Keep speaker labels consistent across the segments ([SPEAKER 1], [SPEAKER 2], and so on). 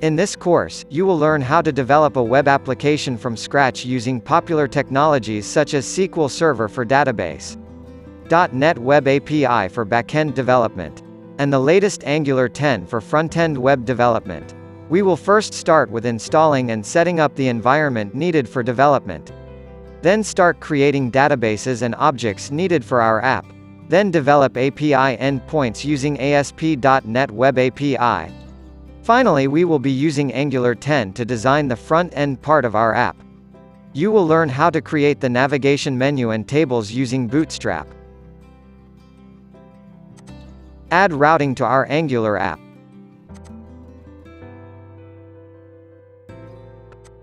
[SPEAKER 1] In this course, you will learn how to develop a web application from scratch using popular technologies such as SQL Server for database, .NET Web API for backend development, and the latest Angular 10 for front-end web development. We will first start with installing and setting up the environment needed for development. Then start creating databases and objects needed for our app. Then develop API endpoints using ASP.NET Web API. Finally, we will be using Angular 10 to design the front-end part of our app. You will learn how to create the navigation menu and tables using Bootstrap. Add routing to our Angular app.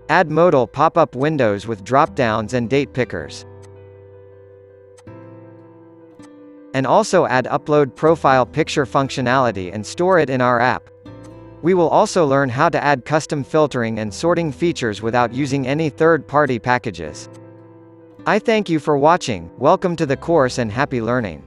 [SPEAKER 1] Add modal pop-up windows with drop-downs and date pickers. And also add upload profile picture functionality and store it in our app. We will also learn how to add custom filtering and sorting features without using any third-party packages. I thank you for watching, welcome to the course and happy learning.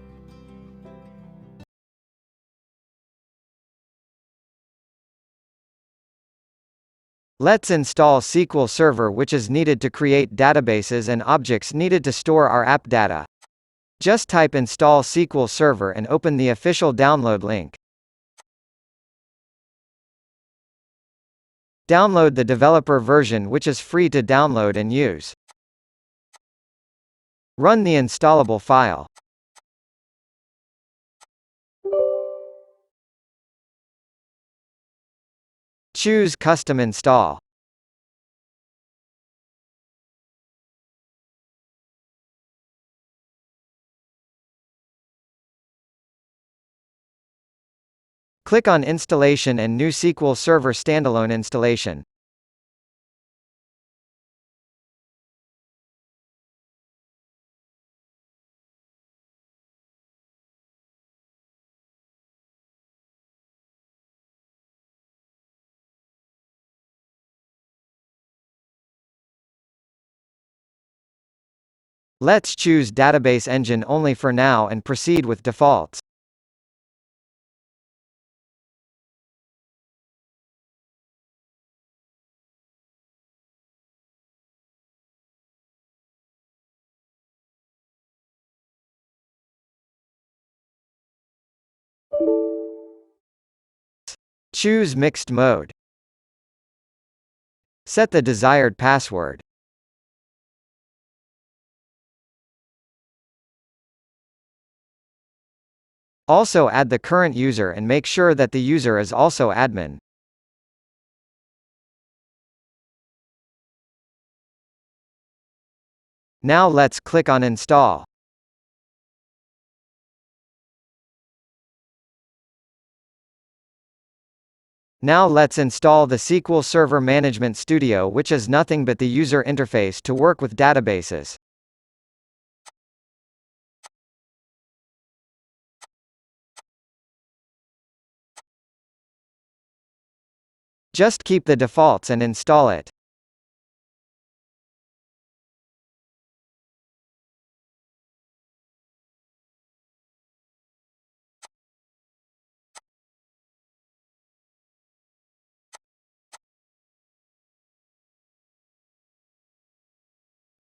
[SPEAKER 1] Let's install SQL Server, which is needed to create databases and objects needed to store our app data. Just type install SQL Server and open the official download link. Download the developer version, which is free to download and use. Run the installable file. Choose Custom Install. Click on Installation and New SQL Server Standalone Installation. Let's choose Database Engine only for now and proceed with defaults. Choose Mixed Mode. Set the desired password. Also add the current user and make sure that the user is also admin. Now let's click on Install. Now let's install the SQL Server Management Studio, which is nothing but the user interface to work with databases. Just keep the defaults and install it.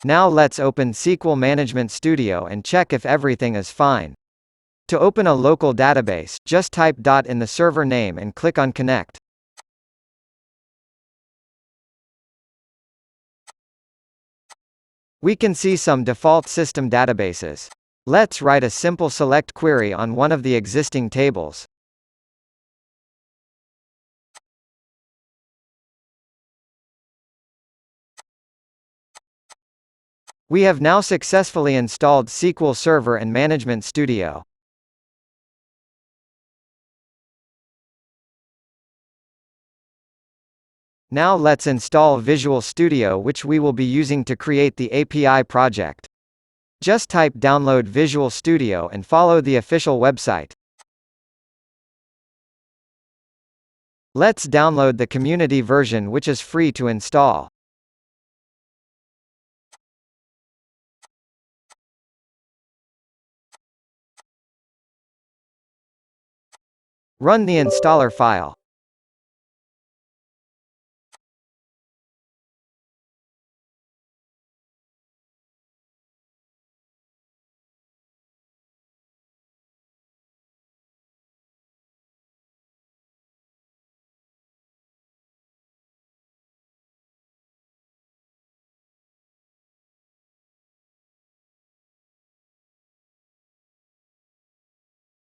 [SPEAKER 1] Now let's open SQL Management Studio and check if everything is fine. To open a local database, just type dot in the server name and click on Connect. We can see some default system databases. Let's write a simple select query on one of the existing tables. We have now successfully installed SQL Server and Management Studio. Now let's install Visual Studio, which we will be using to create the API project. Just type download Visual Studio and follow the official website. Let's download the community version, which is free to install. Run the installer file.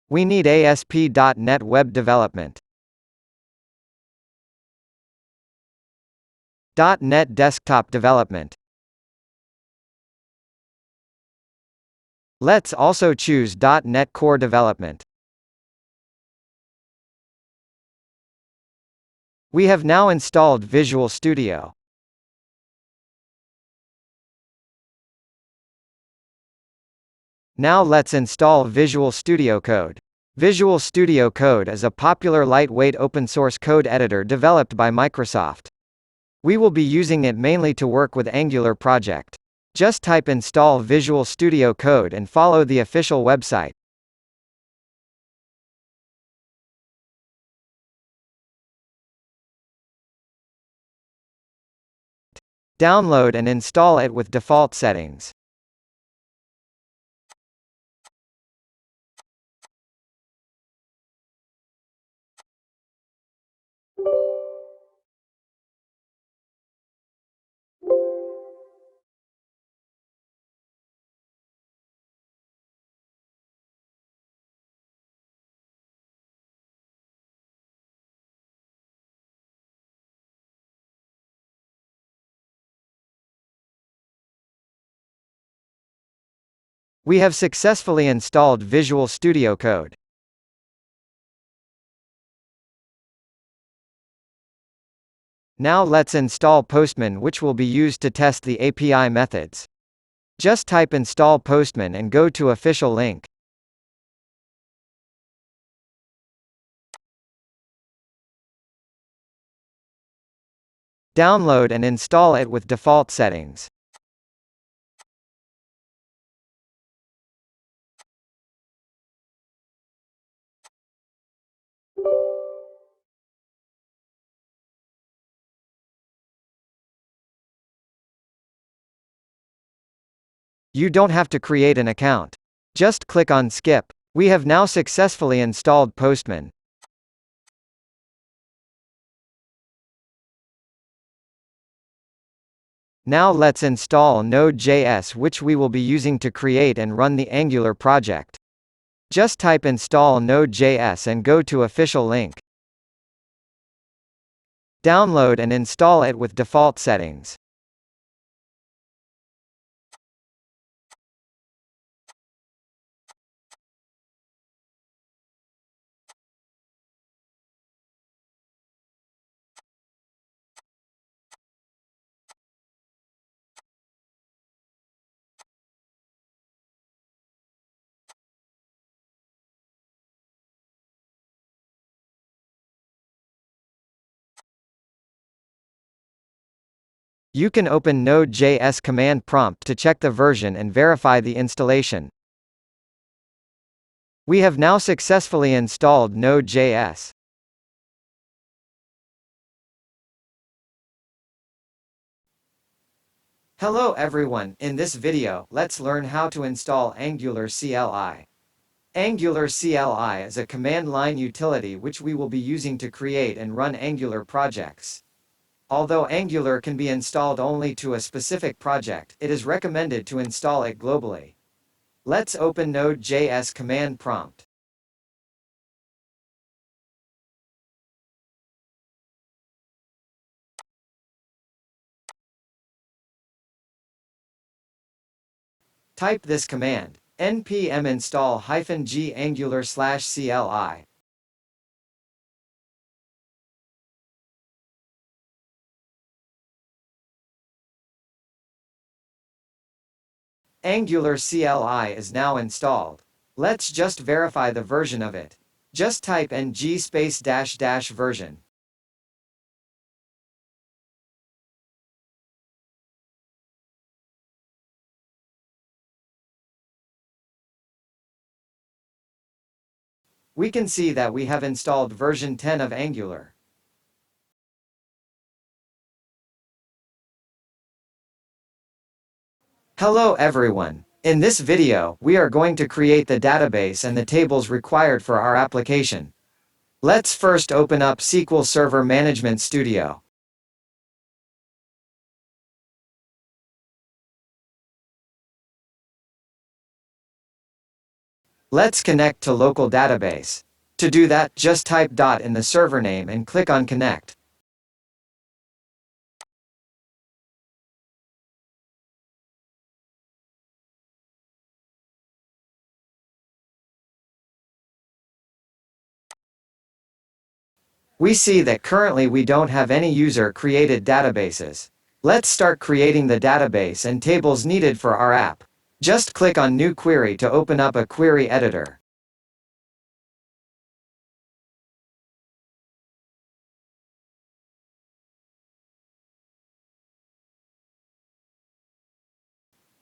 [SPEAKER 1] We need ASP.NET Web Development. .NET Desktop Development. Let's also choose .NET Core Development. We have now installed Visual Studio. Now let's install Visual Studio Code. Visual Studio Code is a popular lightweight open-source code editor developed by Microsoft. We will be using it mainly to work with Angular project. Just type install Visual Studio Code and follow the official website. Download and install it with default settings. We have successfully installed Visual Studio Code. Now let's install Postman, which will be used to test the API methods. Just type install Postman and go to official link. Download and install it with default settings. You don't have to create an account. Just click on Skip. We have now successfully installed Postman. Now let's install Node.js, which we will be using to create and run the Angular project. Just type install Node.js and go to official link. Download and install it with default settings. You can open Node.js command prompt to check the version and verify the installation. We have now successfully installed Node.js. Hello everyone, in this video, let's learn how to install Angular CLI. Angular CLI is a command line utility which we will be using to create and run Angular projects. Although Angular can be installed only to a specific project, it is recommended to install it globally. Let's open Node.js command prompt. Type this command, npm install-g angular/CLI. Angular CLI is now installed. Let's just verify the version of it. Just type ng -- version. We can see that we have installed version 10 of Angular. Hello everyone. In this video, we are going to create the database and the tables required for our application. Let's first open up SQL Server Management Studio. Let's connect to local database. To do that, just type dot in the server name and click on Connect. We see that currently we don't have any user-created databases. Let's start creating the database and tables needed for our app. Just click on New Query to open up a query editor.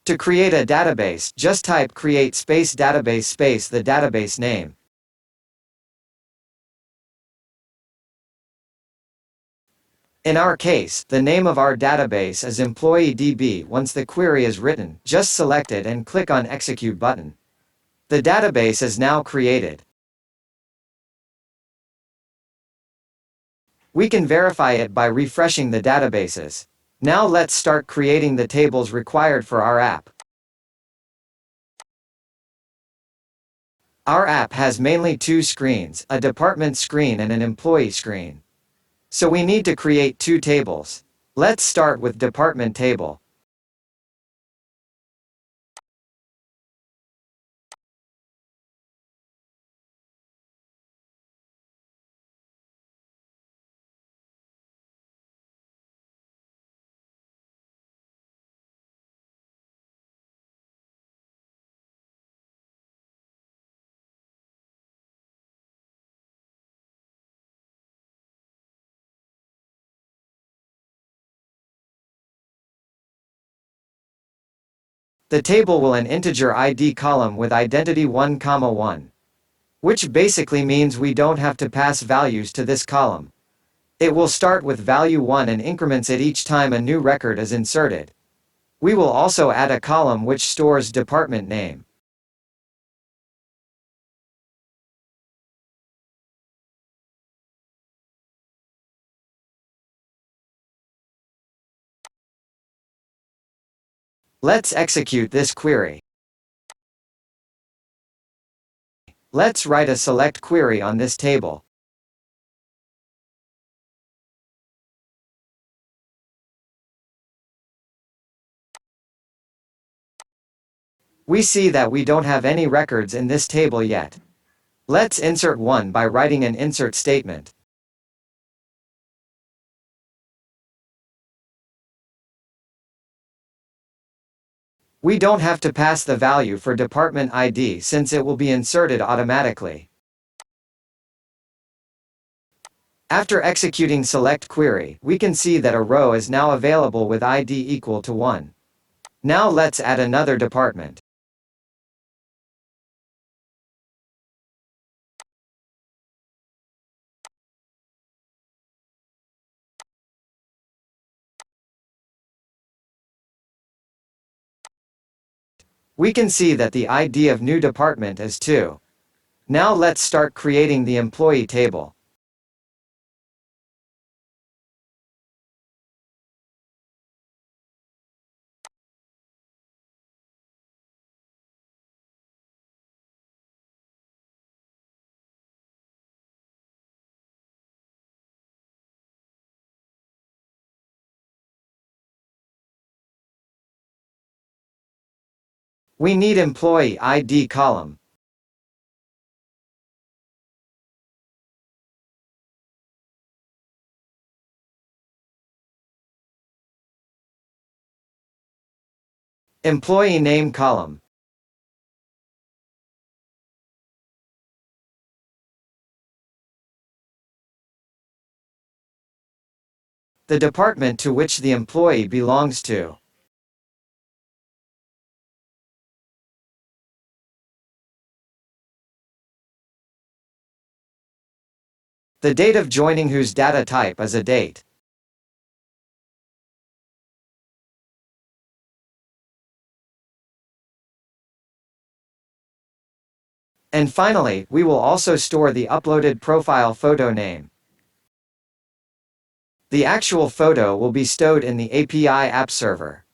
[SPEAKER 1] To create a database, just type create space database space the database name. In our case, the name of our database is EmployeeDB. Once the query is written, just select it and click on Execute button. The database is now created. We can verify it by refreshing the databases. Now let's start creating the tables required for our app. Our app has mainly two screens, a department screen and an employee screen. So we need to create two tables. Let's start with department table. The table will an integer ID column with identity 1, 1, which basically means we don't have to pass values to this column. It will start with value 1 and increments it each time a new record is inserted. We will also add a column which stores department name. Let's execute this query. Let's write a select query on this table. We see that we don't have any records in this table yet. Let's insert one by writing an insert statement. We don't have to pass the value for department ID since it will be inserted automatically. After executing select query, we can see that a row is now available with ID equal to 1. Now let's add another department. We can see that the ID of new department is 2. Now let's start creating the employee table. We need employee ID column. Employee name column. The department to which the employee belongs to. The date of joining whose data type is a date. And finally, we will also store the uploaded profile photo name. The actual photo will be stored in the API app server.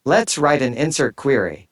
[SPEAKER 1] Let's write an insert query.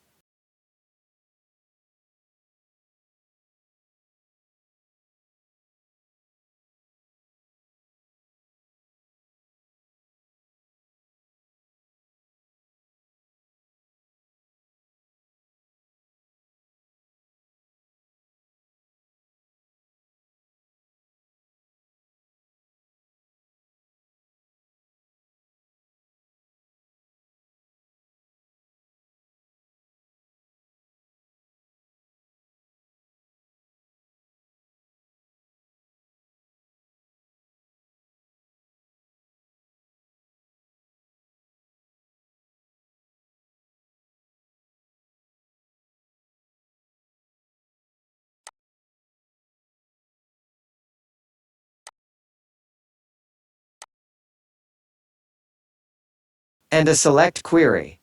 [SPEAKER 1] And a select query.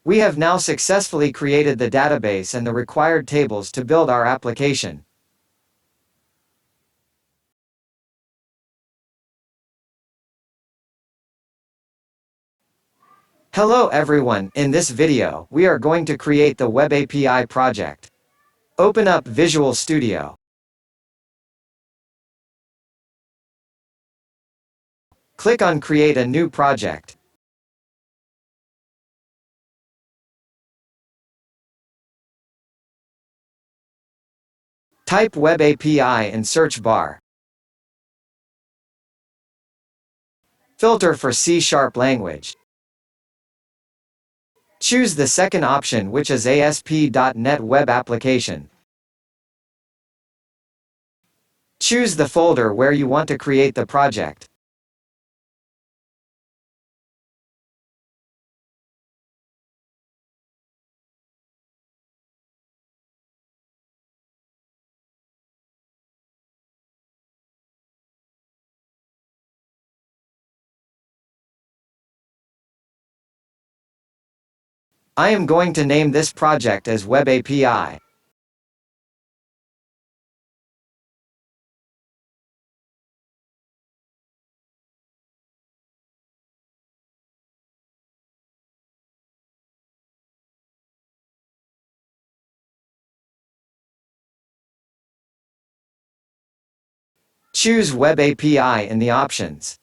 [SPEAKER 1] We have now successfully created the database and the required tables to build our application. Hello everyone, in this video, we are going to create the Web API project. Open up Visual Studio. Click on Create a new project. Type Web API in search bar. Filter for C# language. Choose the second option, which is ASP.NET Web Application. Choose the folder where you want to create the project. I am going to name this project as Web API. Choose Web API in the options.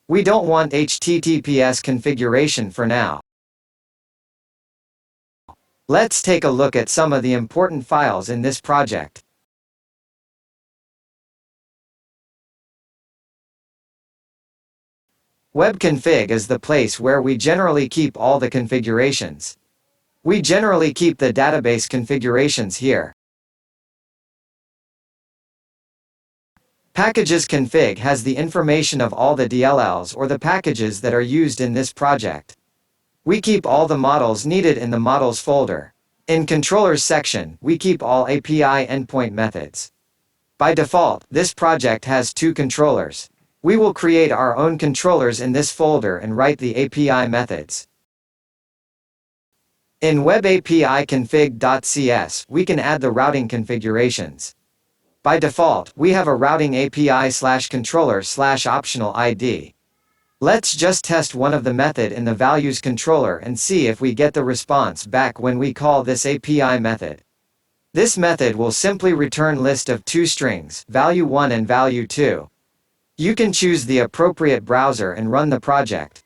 [SPEAKER 1] We don't want HTTPS configuration for now. Let's take a look at some of the important files in this project. Webconfig is the place where we generally keep all the configurations. We generally keep the database configurations here. Packages config has the information of all the DLLs or the packages that are used in this project. We keep all the models needed in the models folder. In controllers section, we keep all API endpoint methods. By default, this project has 2 controllers. We will create our own controllers in this folder and write the API methods. In WebAPI-config.cs, we can add the routing configurations. By default, we have a routing API/controller/optional ID. Let's just test one of the method in the values controller and see if we get the response back when we call this API method. This method will simply return list of 2 strings, value 1 and value 2. You can choose the appropriate browser and run the project.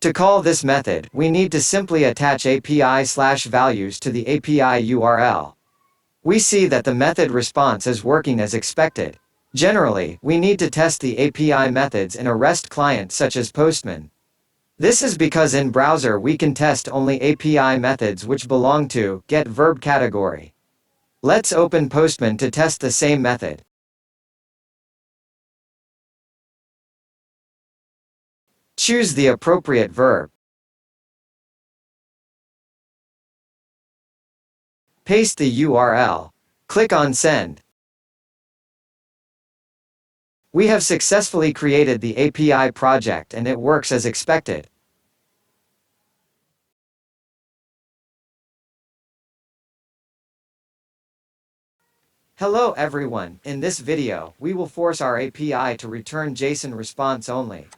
[SPEAKER 1] To call this method, we need to simply attach API/values to the API URL. We see that the method response is working as expected. Generally, we need to test the API methods in a REST client such as POSTMAN. This is because in browser we can test only API methods which belong to get verb category. Let's open POSTMAN to test the same method. Choose the appropriate verb. Paste the URL. Click on Send. We have successfully created the API project and it works as expected. Hello everyone, in this video, we will force our API to return JSON response only.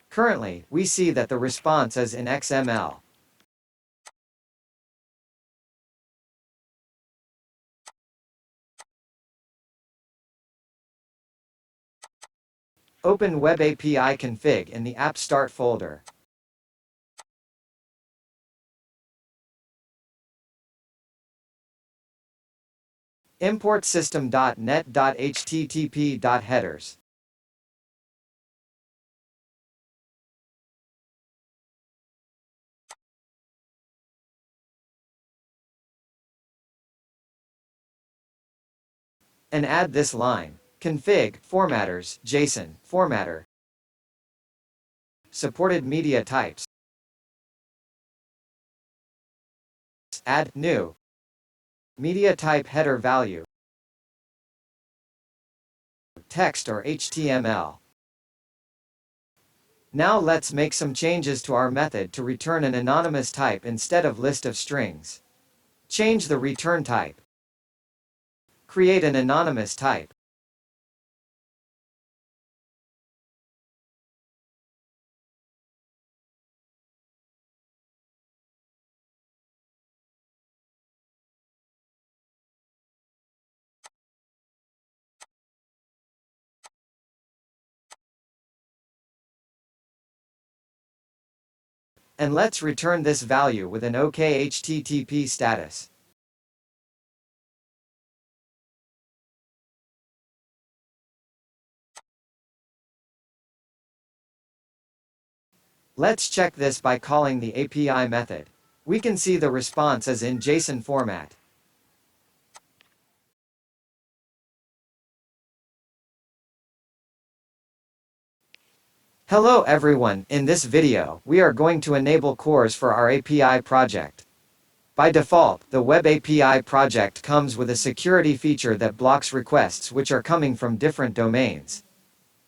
[SPEAKER 1] Currently, we see that the response is in XML. Open Web API config in the app start folder. Import system.net.http.headers. And add this line. Config, formatters, JSON, formatter. Supported media types. Add, new. Media type header value. Text or HTML. Now let's make some changes to our method to return an anonymous type instead of list of strings. Change the return type. Create an anonymous type. And let's return this value with an OK HTTP status. Let's check this by calling the API method. We can see the response is in JSON format. Hello everyone, in this video, we are going to enable CORS for our API project. By default, the Web API project comes with a security feature that blocks requests which are coming from different domains.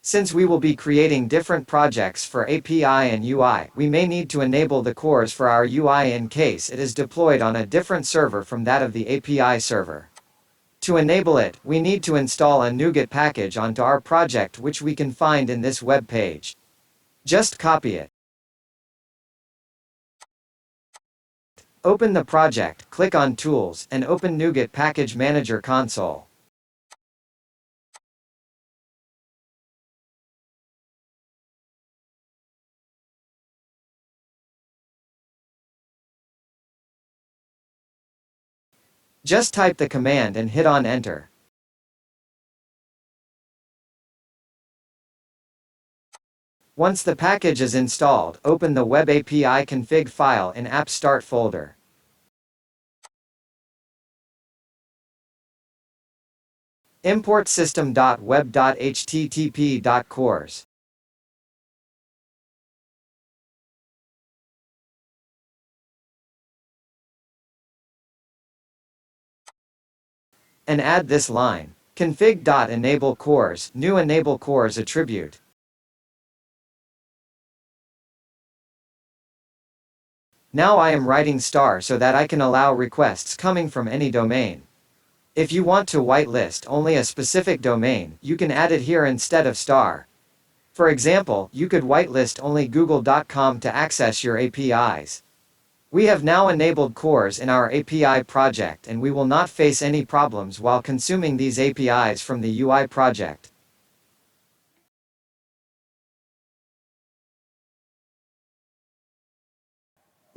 [SPEAKER 1] Since we will be creating different projects for API and UI, we may need to enable the CORS for our UI in case it is deployed on a different server from that of the API server. To enable it, we need to install a NuGet package onto our project which we can find in this web page. Just copy it. Open the project, click on Tools, and open NuGet Package Manager console. Just type the command and hit on Enter. Once the package is installed, open the Web API config file in App Start folder. Import system.web.http.cors. And add this line. Config.enable CORS, new enable CORS attribute. Now I am writing star so that I can allow requests coming from any domain. If you want to whitelist only a specific domain, you can add it here instead of star. For example, you could whitelist only google.com to access your APIs. We have now enabled CORS in our API project and we will not face any problems while consuming these APIs from the UI project.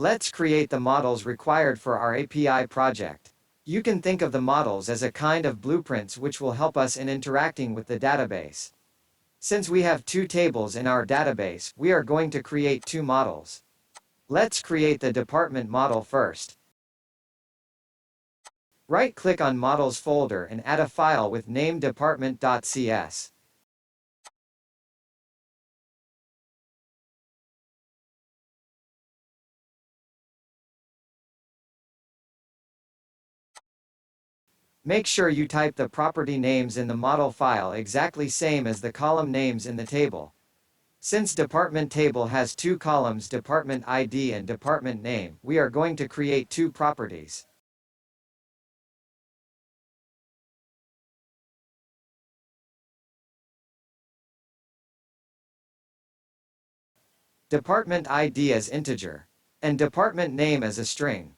[SPEAKER 1] Let's create the models required for our API project. You can think of the models as a kind of blueprints which will help us in interacting with the database. Since we have two tables in our database, we are going to create two models. Let's create the department model first. Right-click on Models folder and add a file with name department.cs. Make sure you type the property names in the model file exactly same as the column names in the table. Since department table has two columns, department ID and department name, we are going to create two properties. Department ID as integer, and department name as a string.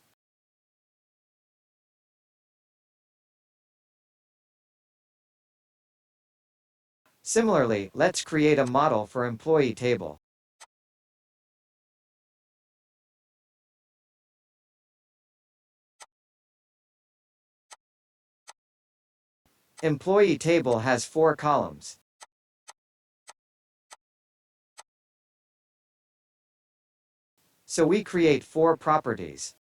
[SPEAKER 1] Similarly, let's create a model for employee table. Employee table has 4 columns. So we create 4 properties.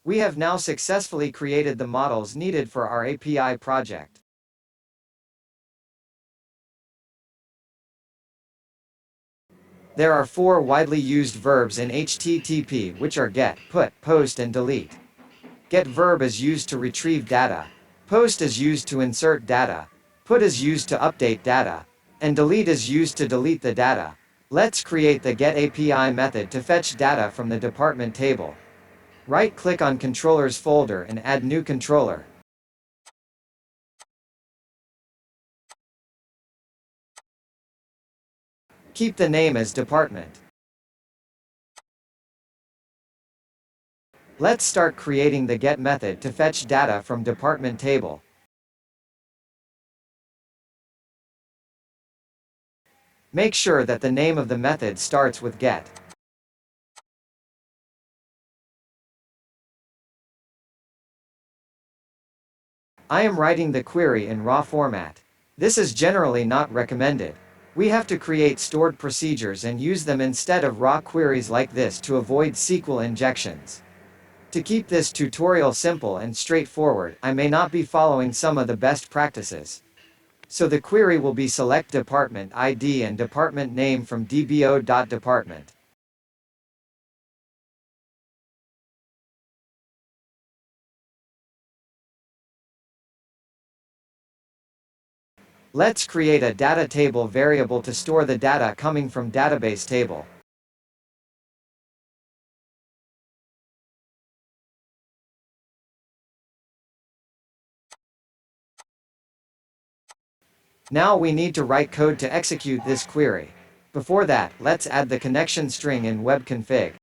[SPEAKER 1] We have now successfully created the models needed for our API project. There are 4 widely used verbs in HTTP, which are get, put, post, and delete. Get verb is used to retrieve data, post is used to insert data, put is used to update data, and delete is used to delete the data. Let's create the getAPI method to fetch data from the department table. Right-click on Controllers folder and add new controller. Keep the name as department. Let's start creating the get method to fetch data from department table. Make sure that the name of the method starts with get. I am writing the query in raw format. This is generally not recommended. We have to create stored procedures and use them instead of raw queries like this to avoid SQL injections. To keep this tutorial simple and straightforward, I may not be following some of the best practices. So the query will be select department ID and department name from dbo.department. Let's create a data table variable to store the data coming from database table. Now we need to write code to execute this query. Before that, let's add the connection string in web config.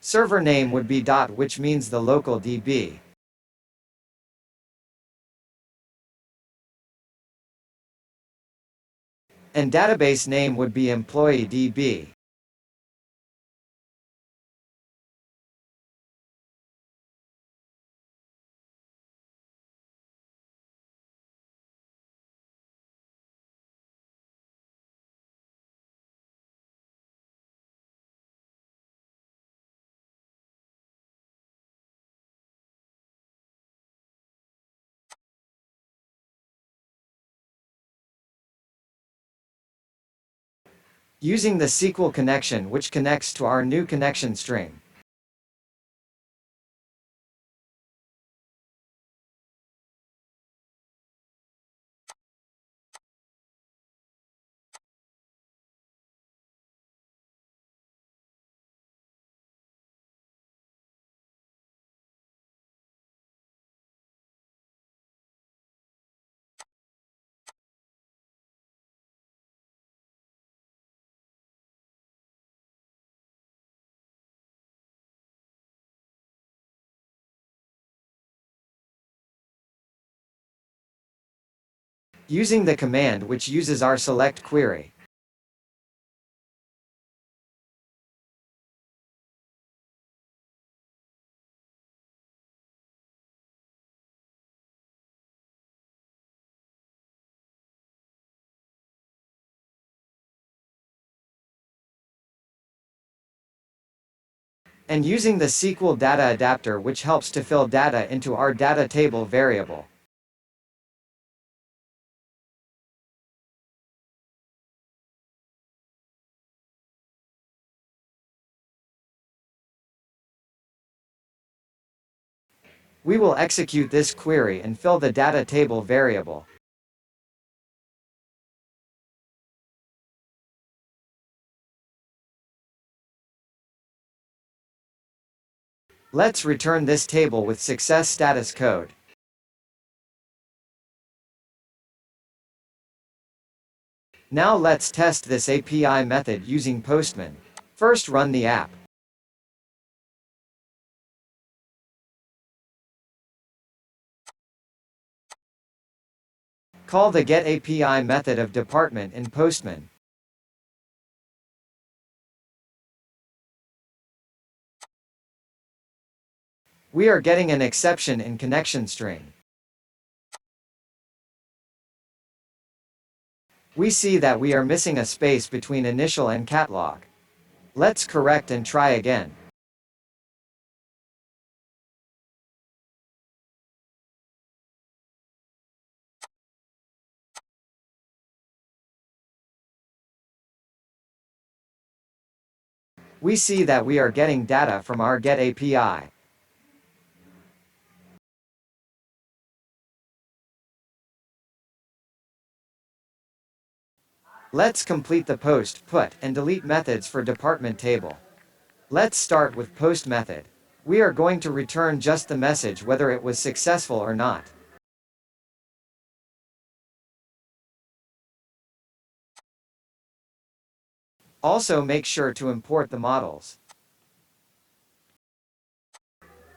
[SPEAKER 1] Server name would be dot, which means the local DB. And database name would be employee DB. Using the SQL connection which connects to our new connection string. using the command which uses our select query. And using the SQL data adapter which helps to fill data into our data table variable. We will execute this query and fill the data table variable. Let's return this table with success status code. Now let's test this API method using POSTMAN. First run the app. Call the getAPI method of department in POSTMAN. We are getting an exception in connection string. We see that we are missing a space between initial and catalog. Let's correct and try again. We see that we are getting data from our getAPI. Let's complete the post, put, and delete methods for department table. Let's start with post method. We are going to return just the message whether it was successful or not. Also make sure to import the models.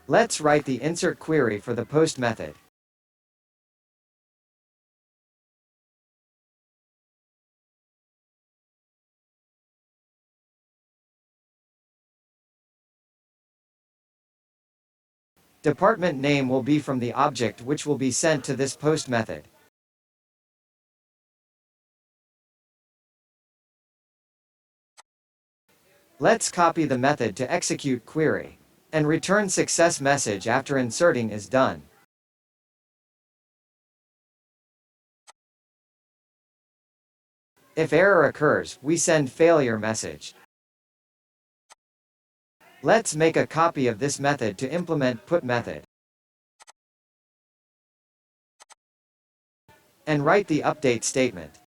[SPEAKER 1] Let's write the insert query for the post method. Department name will be from the object which will be sent to this post method. Let's copy the method to execute query. And return success message after inserting is done. If error occurs, we send failure message. Let's make a copy of this method to implement put method. And write the update statement.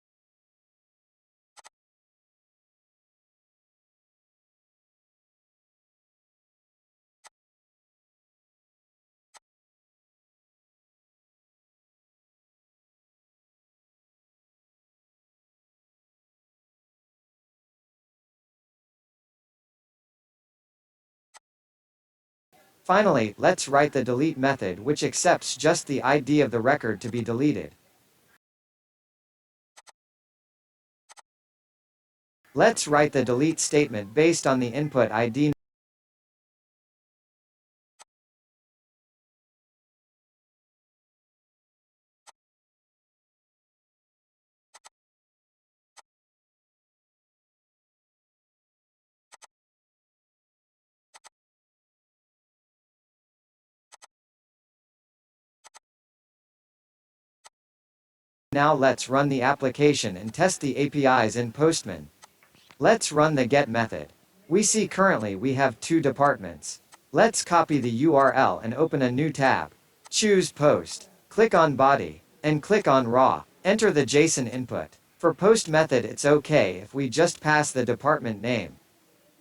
[SPEAKER 1] Finally, let's write the delete method which accepts just the ID of the record to be deleted. Let's write the delete statement based on the input ID. Now let's run the application and test the APIs in POSTMAN. Let's run the get method. We see currently we have two departments. Let's copy the URL and open a new tab. Choose post, click on body, and click on raw. Enter the JSON input. For post method it's okay if we just pass the department name.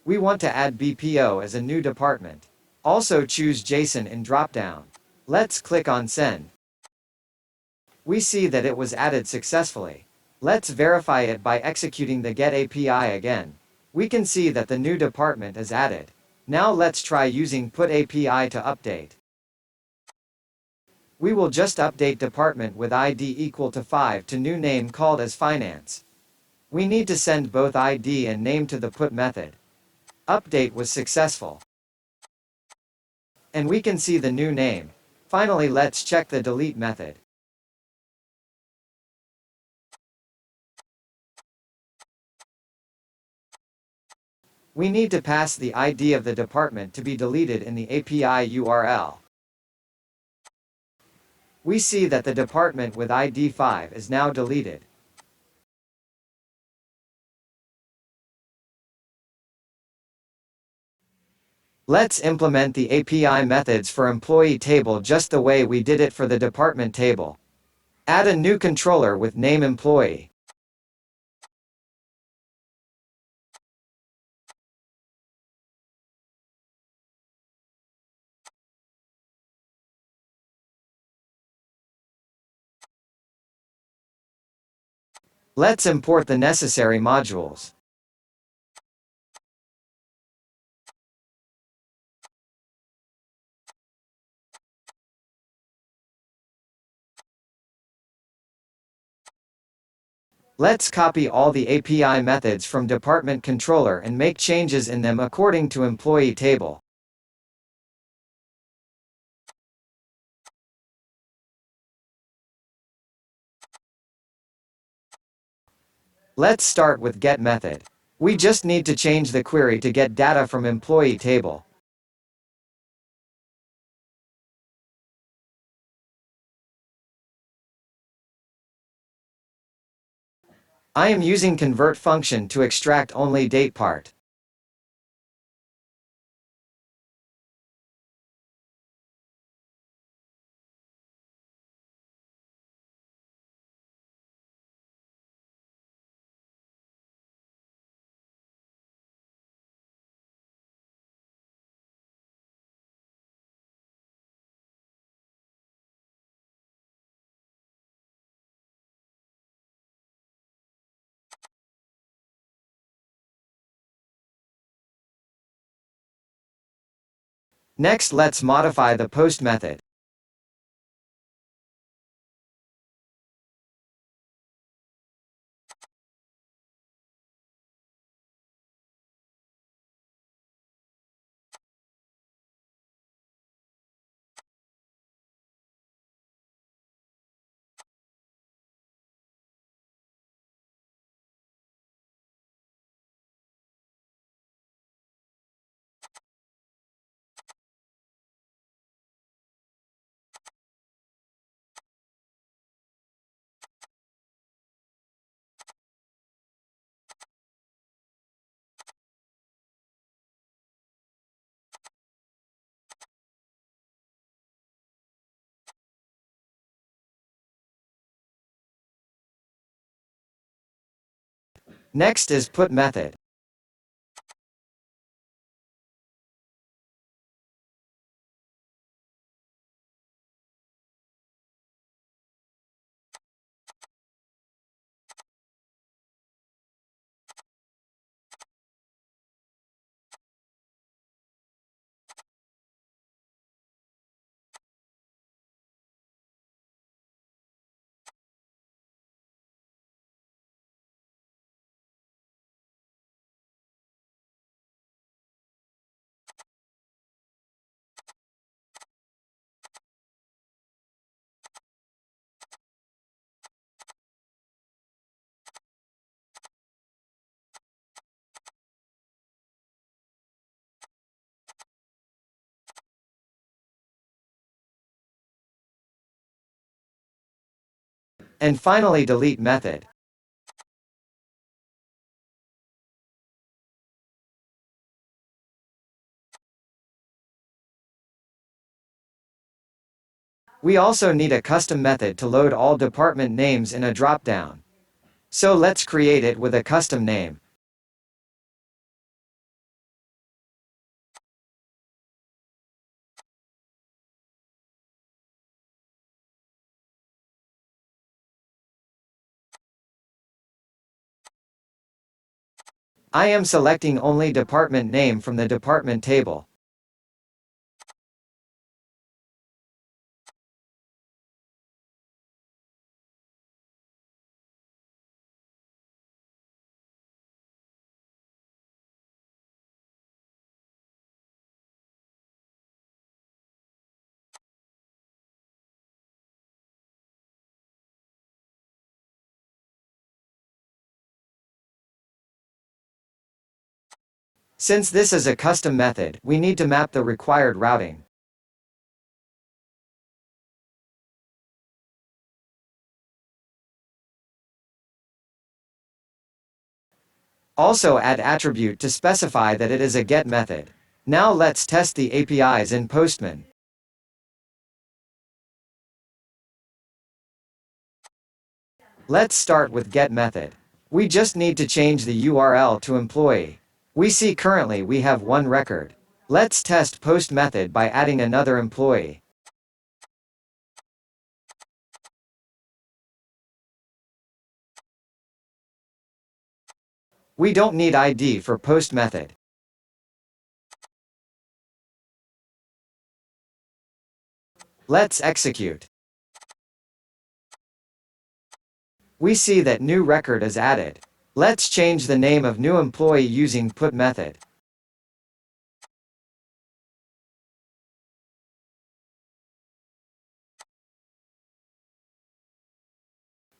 [SPEAKER 1] We want to add BPO as a new department. Also choose JSON in dropdown. Let's click on send. We see that it was added successfully. Let's verify it by executing the getAPI again. We can see that the new department is added. Now let's try using put API to update. We will just update department with ID equal to 5 to new name called as finance. We need to send both ID and name to the put method. Update was successful. And we can see the new name. Finally, let's check the delete method. We need to pass the ID of the department to be deleted in the API URL. We see that the department with ID 5 is now deleted. Let's implement the API methods for employee table just the way we did it for the department table. Add a new controller with name employee. Let's import the necessary modules. Let's copy all the API methods from department controller and make changes in them according to employee table. Let's start with get method. We just need to change the query to get data from employee table. I am using convert function to extract only date part. Next, let's modify the post method. Next is put method. And finally delete method. We also need a custom method to load all department names in a dropdown. So let's create it with a custom name. I am selecting only department name from the department table. Since this is a custom method, we need to map the required routing. Also add attribute to specify that it is a get method. Now let's test the APIs in Postman. Let's start with get method. We just need to change the URL to employee. We see currently we have one record. Let's test post method by adding another employee. We don't need ID for post method. Let's execute. We see that new record is added. Let's change the name of new employee using put method.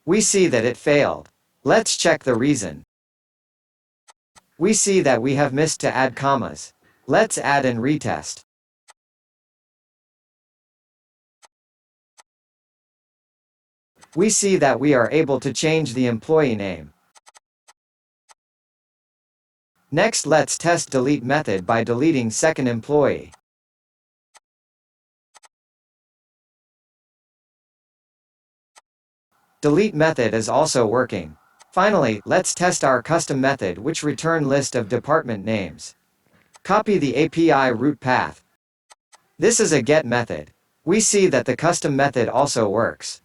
[SPEAKER 1] We see that it failed. Let's check the reason. We see that we have missed to add commas. Let's add and retest. We see that we are able to change the employee name. Next, let's test delete method by deleting second employee. Delete method is also working. Finally, let's test our custom method which return list of department names. Copy the API route path. This is a get method. We see that the custom method also works.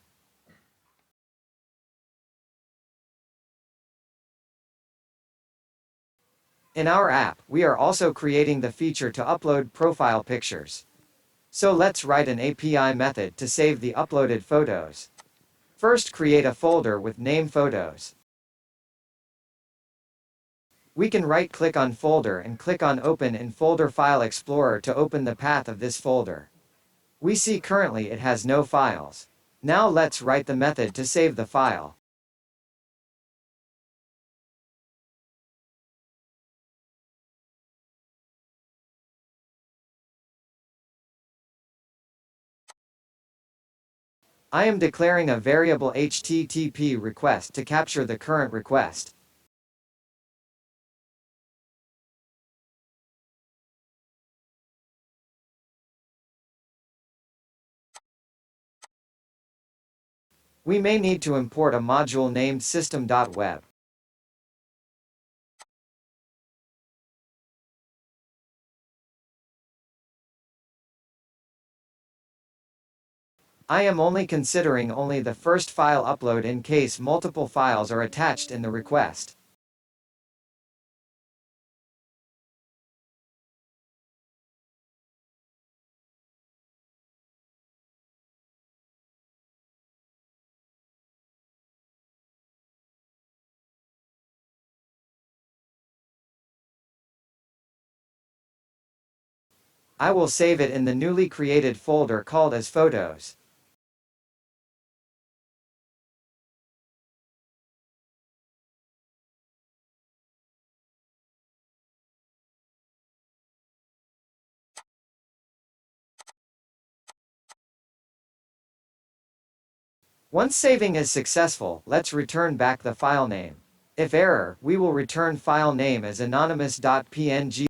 [SPEAKER 1] In our app, we are also creating the feature to upload profile pictures. So let's write an API method to save the uploaded photos. First, create a folder with name photos. We can right-click on folder and click on Open in Folder File Explorer to open the path of this folder. We see currently it has no files. Now let's write the method to save the file. I am declaring a variable HTTP request to capture the current request. We may need to import a module named system.web. I am only considering only the first file upload in case multiple files are attached in the request. I will save it in the newly created folder called as Photos. Once saving is successful, let's return back the file name. If error, we will return file name as anonymous.png.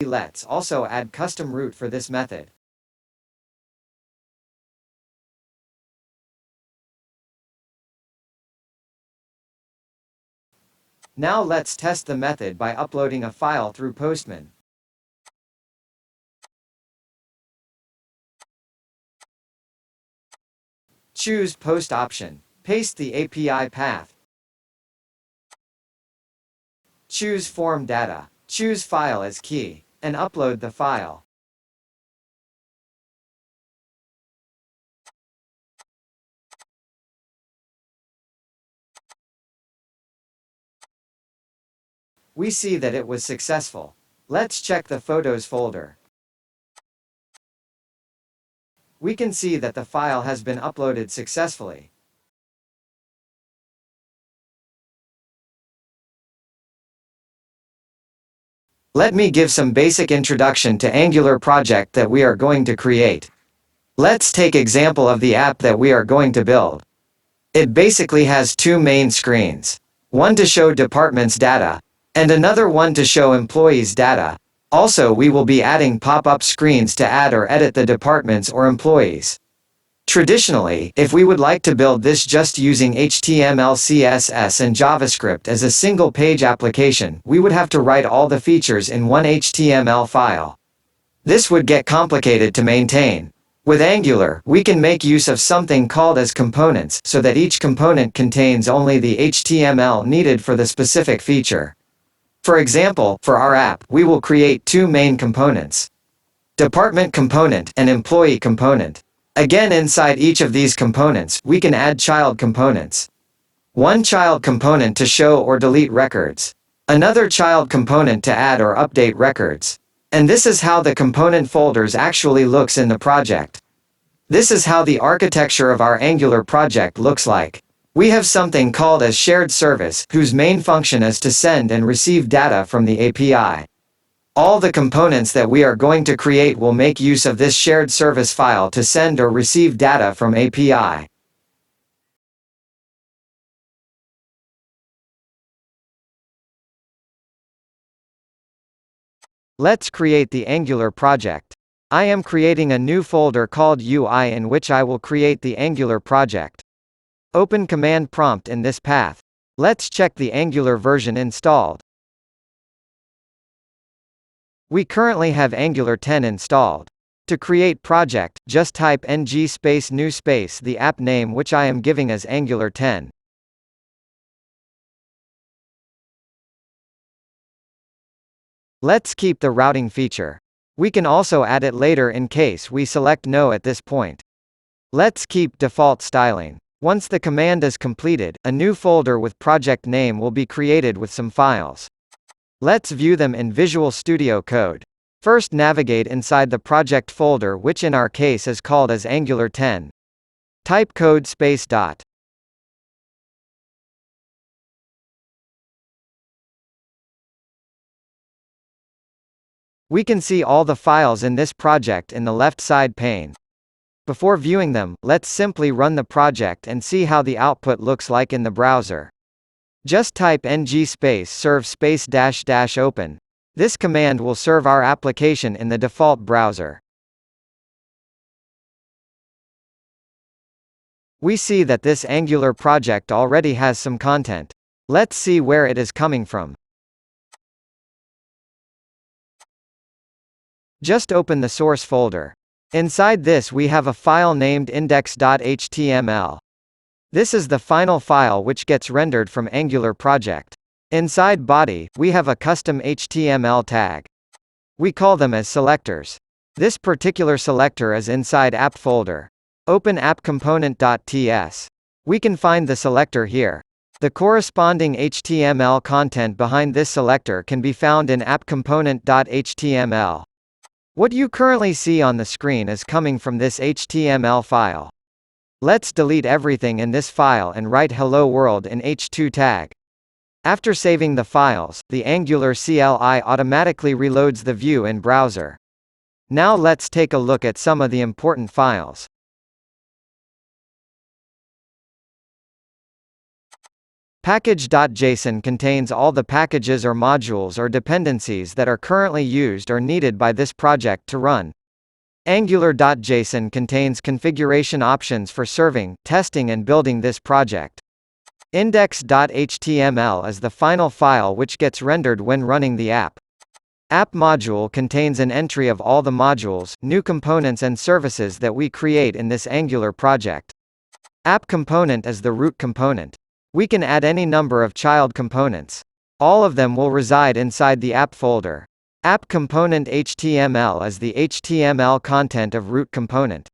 [SPEAKER 1] Let's also add custom route for this method. Now let's test the method by uploading a file through Postman. Choose Post option. Paste the API path. Choose Form Data. Choose File as key, and upload the file. We see that it was successful. Let's check the Photos folder. We can see that the file has been uploaded successfully. Let me give some basic introduction to Angular project that we are going to create. Let's take example of the app that we are going to build. It basically has two main screens. One to show departments data, and another one to show employees data. Also, we will be adding pop-up screens to add or edit the departments or employees. Traditionally, if we would like to build this just using HTML, CSS and JavaScript as a single-page application, we would have to write all the features in one HTML file. This would get complicated to maintain. With Angular, we can make use of something called as components, so that each component contains only the HTML needed for the specific feature. For example, for our app, we will create two main components: department component and employee component. Again, inside each of these components, we can add child components. One child component to show or delete records. Another child component to add or update records. And this is how the component folders actually looks in the project. This is how the architecture of our Angular project looks like. We have something called as shared service, whose main function is to send and receive data from the API. All the components that we are going to create will make use of this shared service file to send or receive data from API. Let's create the Angular project. I am creating a new folder called UI in which I will create the Angular project. Open command prompt in this path. Let's check the Angular version installed. We currently have Angular 10 installed. To create project, just type ng space new space the app name which I am giving as Angular 10. Let's keep the routing feature. We can also add it later in case we select no at this point. Let's keep default styling. Once the command is completed, a new folder with project name will be created with some files. Let's view them in Visual Studio Code. First, navigate inside the project folder, which in our case is called as Angular 10. Type code space dot. We can see all the files in this project in the left side pane. Before viewing them, let's simply run the project and see how the output looks like in the browser. Just type ng space serve space dash dash open. This command will serve our application in the default browser. We see that this Angular project already has some content. Let's see where it is coming from. Just open the source folder. Inside this we have a file named index.html. This is the final file which gets rendered from Angular project. Inside body, we have a custom HTML tag. We call them as selectors. This particular selector is inside app folder. Open appcomponent.ts. We can find the selector here. The corresponding HTML content behind this selector can be found in appcomponent.html. What you currently see on the screen is coming from this HTML file. Let's delete everything in this file and write hello world in h2 tag. After saving the files, the Angular CLI automatically reloads the view in browser. Now let's take a look at some of the important files. Package.json contains all the packages or modules or dependencies that are currently used or needed by this project to run. Angular.json contains configuration options for serving, testing and building this project. Index.html is the final file which gets rendered when running the app. App module contains an entry of all the modules, new components and services that we create in this Angular project. App component is the root component. We can add any number of child components. All of them will reside inside the app folder. App component HTML is the HTML content of root component.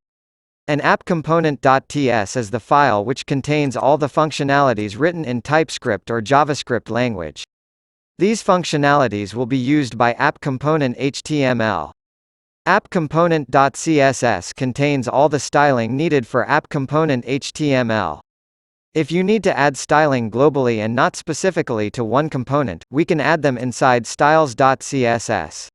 [SPEAKER 1] And appcomponent.ts is the file which contains all the functionalities written in TypeScript or JavaScript language. These functionalities will be used by appcomponent.html. Appcomponent.css contains all the styling needed for appcomponent.html. If you need to add styling globally and not specifically to one component, we can add them inside styles.css.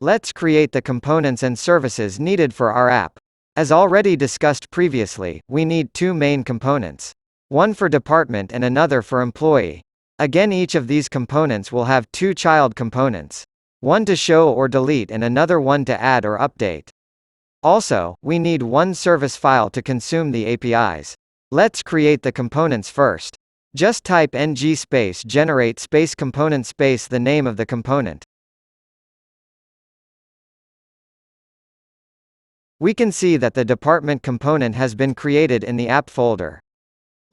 [SPEAKER 1] Let's create the components and services needed for our app. As already discussed previously, we need two main components. One for department and another for employee. Again, each of these components will have two child components. One to show or delete and another one to add or update. Also, we need one service file to consume the APIs. Let's create the components first. Just type ng space generate space component space the name of the component. We can see that the department component has been created in the app folder.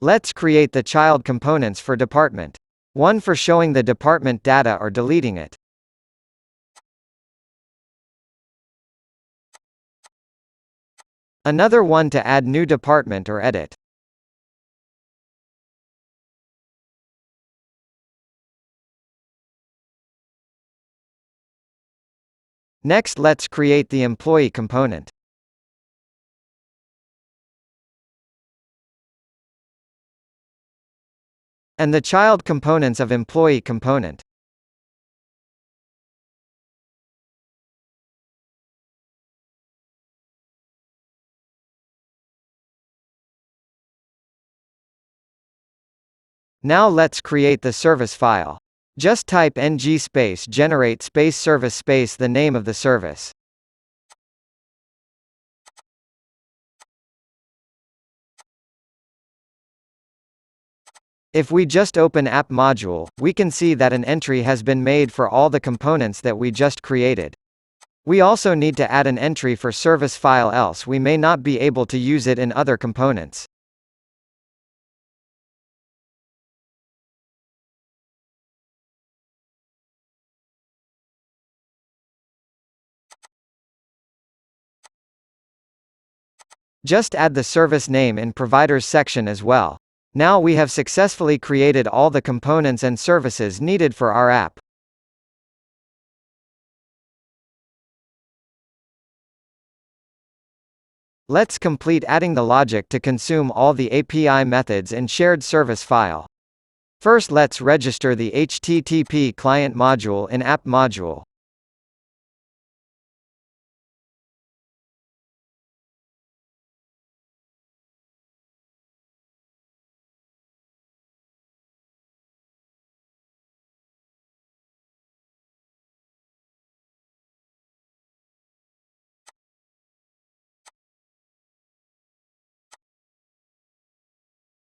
[SPEAKER 1] Let's create the child components for department. One for showing the department data or deleting it. Another one to add new department or edit. Next, let's create the employee component. And the child components of employee component. Now let's create the service file. Just type ng space generate space service space the name of the service. If we just open app module, we can see that an entry has been made for all the components that we just created. We also need to add an entry for service file, else we may not be able to use it in other components. Just add the service name in providers section as well. Now we have successfully created all the components and services needed for our app. Let's complete adding the logic to consume all the API methods in shared service file. First, let's register the HTTP client module in app module.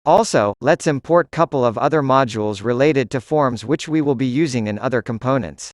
[SPEAKER 1] Also, let's import couple of other modules related to forms which we will be using in other components.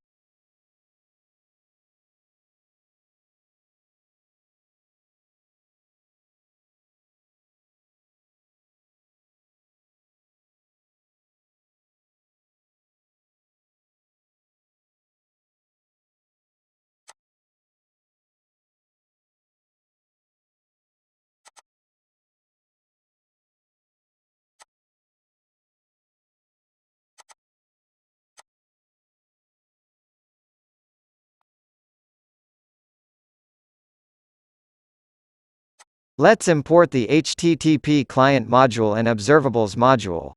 [SPEAKER 1] Let's import the HTTP client module and observables module.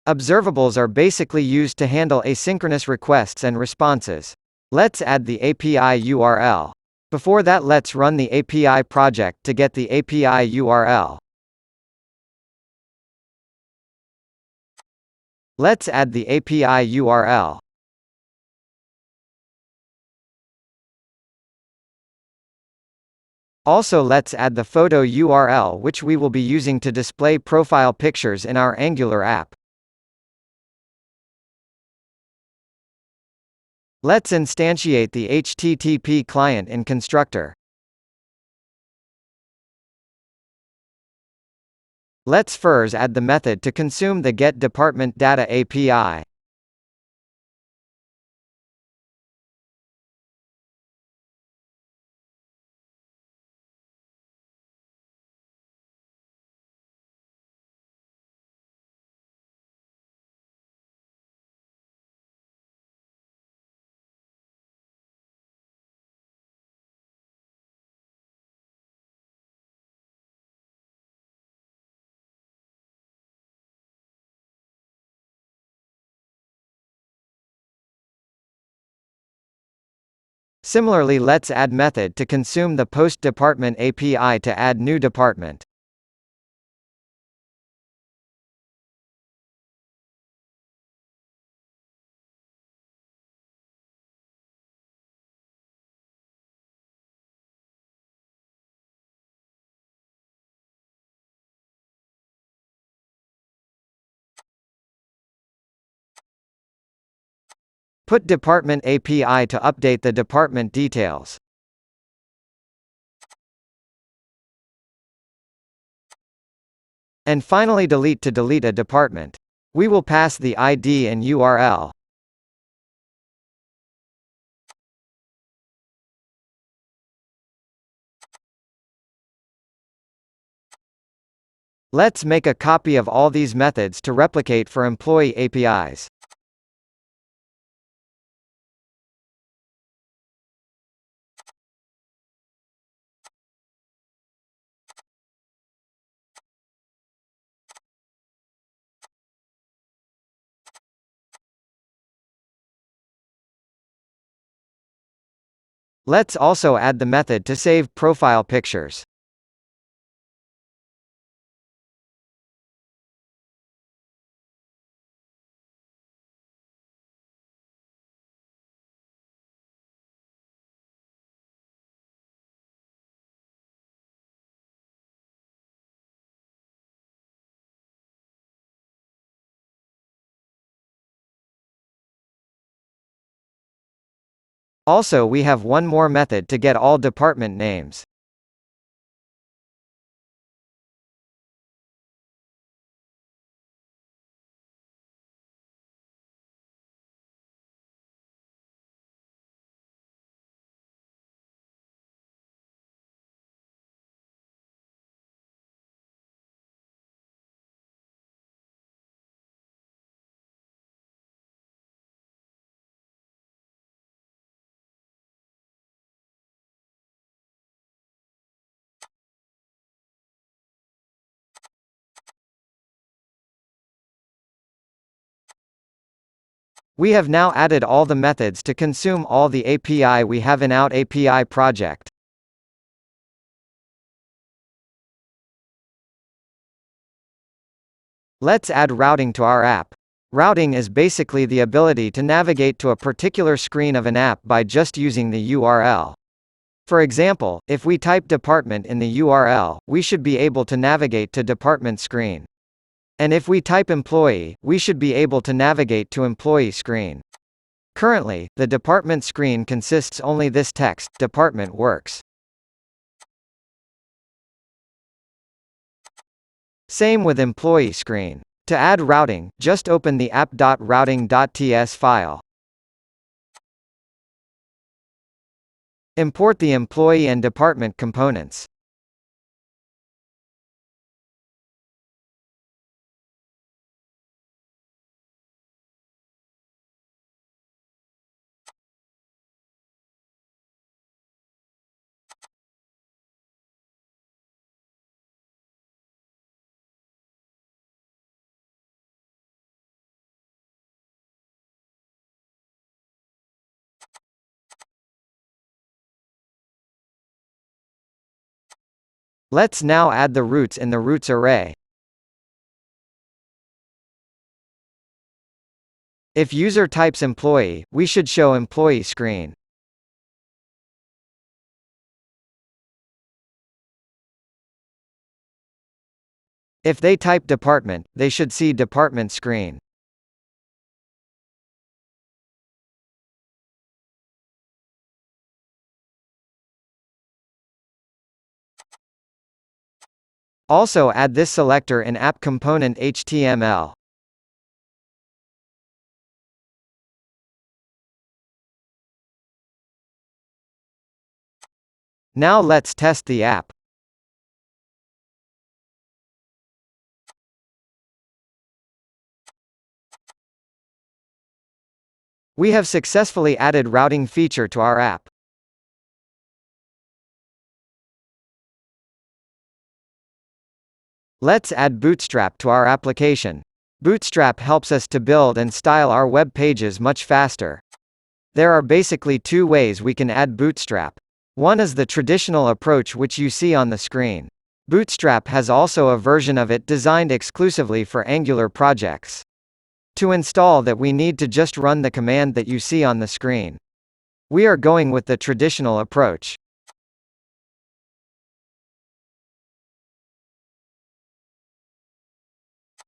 [SPEAKER 1] Observables are basically used to handle asynchronous requests and responses. Let's add the API URL. Before that, let's run the API project to get the API URL. Let's add the API URL. Also, let's add the photo URL, which we will be using to display profile pictures in our Angular app. Let's instantiate the HTTP client in constructor. Let's first add the method to consume the getDepartmentData API. Similarly, let's add method to consume the post department API to add new department. Put department API to update the department details. And finally, delete to delete a department. We will pass the ID and URL. Let's make a copy of all these methods to replicate for employee APIs. Let's also add the method to save profile pictures. Also, we have one more method to get all department names. We have now added all the methods to consume all the API we have in our API project. Let's add routing to our app. Routing is basically the ability to navigate to a particular screen of an app by just using the URL. For example, if we type department in the URL, we should be able to navigate to department screen. And if we type employee, we should be able to navigate to employee screen. Currently, the department screen consists only this text, department works. Same with employee screen. To add routing, just open the app.routing.ts file. Import the employee and department components. Let's now add the roots in the roots array. If user types employee, we should show employee screen. If they type department, they should see department screen. Also add this selector in app component HTML. Now let's test the app. We have successfully added routing feature to our app. Let's add Bootstrap to our application. Bootstrap helps us to build and style our web pages much faster. There are basically two ways we can add Bootstrap. One is the traditional approach which you see on the screen. Bootstrap has also a version of it designed exclusively for Angular projects. To install that we need to just run the command that you see on the screen. We are going with the traditional approach.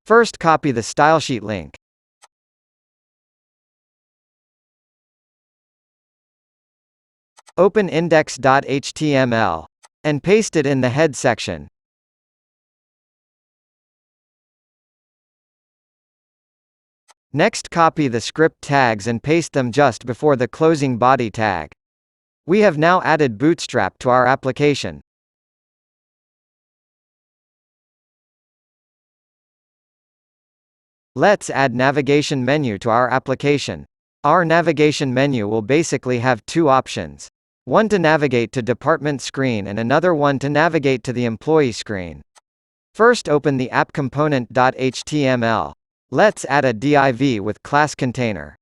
[SPEAKER 1] First, copy the stylesheet link. Open index.html. And paste it in the head section. Next, copy the script tags and paste them just before the closing body tag. We have now added Bootstrap to our application. Let's add navigation menu to our application. Our navigation menu will basically have two options. One to navigate to department screen and another one to navigate to the employee screen. First, open the app component.html. Let's add a div with class container.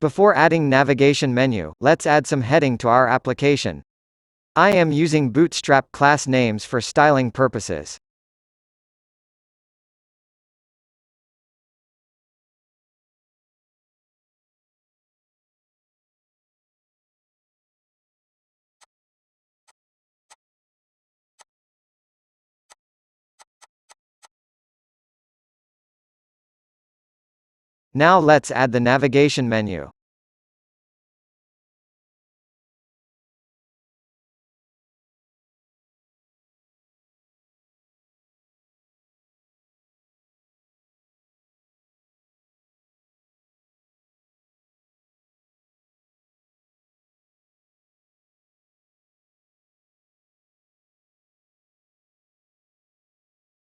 [SPEAKER 1] Before adding navigation menu, let's add some heading to our application. I am using Bootstrap class names for styling purposes. Now let's add the navigation menu.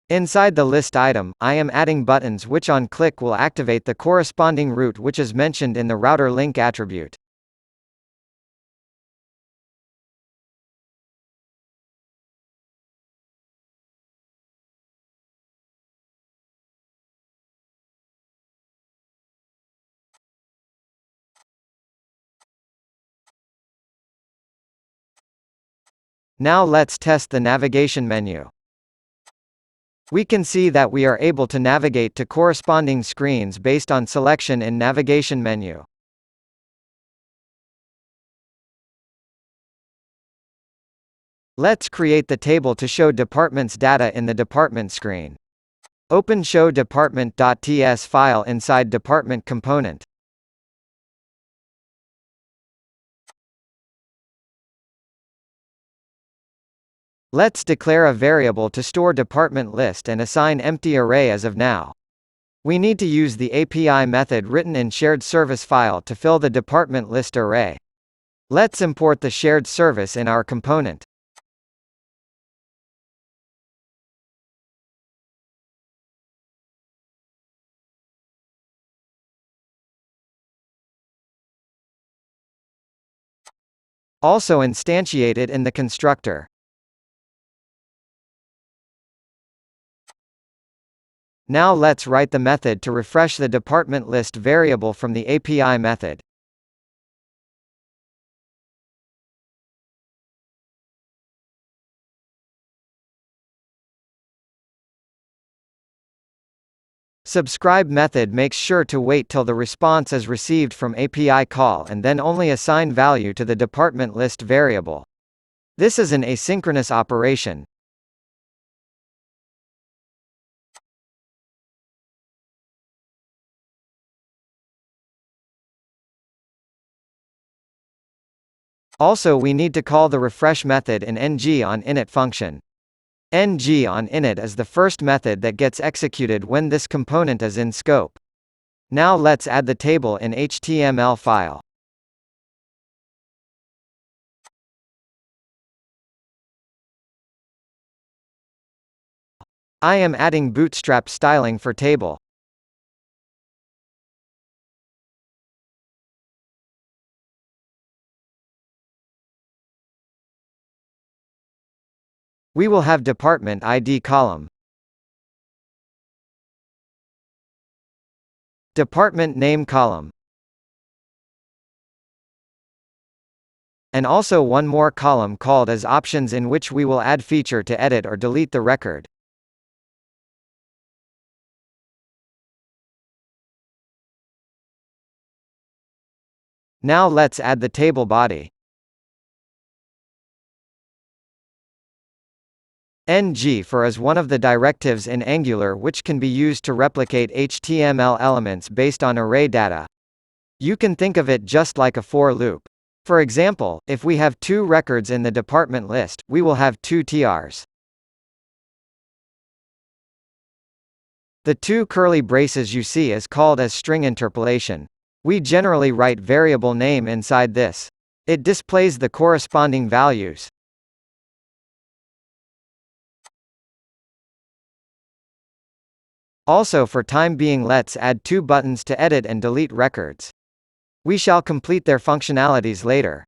[SPEAKER 1] Inside the list item, I am adding buttons which on click will activate the corresponding route which is mentioned in the router link attribute. Now let's test the navigation menu. We can see that we are able to navigate to corresponding screens based on selection in navigation menu. Let's create the table to show departments data in the department screen. Open showDepartment.ts file inside department component. Let's declare a variable to store department list and assign empty array as of now. We need to use the API method written in shared service file to fill the department list array. Let's import the shared service in our component. Also instantiate it in the constructor. Now let's write the method to refresh the department list variable from the API method. Subscribe method makes sure to wait till the response is received from API call and then only assign value to the department list variable. This is an asynchronous operation. Also, we need to call the refresh method in ngOnInit function. ngOnInit is the first method that gets executed when this component is in scope. Now let's add the table in HTML file. I am adding Bootstrap styling for table. We will have department ID column, department name column, and also one more column called as options in which we will add feature to edit or delete the record. Now let's add the table body. ng for is one of the directives in Angular which can be used to replicate HTML elements based on array data. You can think of it just like a for loop. For example, if we have 2 records in the department list, we will have 2 TRs. The 2 curly braces you see is called as string interpolation. We generally write variable name inside this. It displays the corresponding values. Also, for time being, let's add 2 buttons to edit and delete records. We shall complete their functionalities later.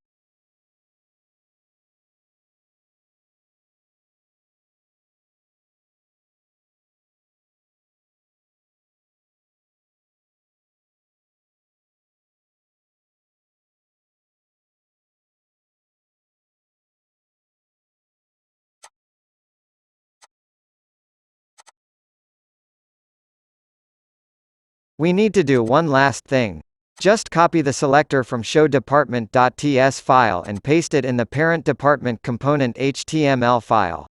[SPEAKER 1] We need to do one last thing. Just copy the selector from showDepartment.ts file and paste it in the parent department component HTML file.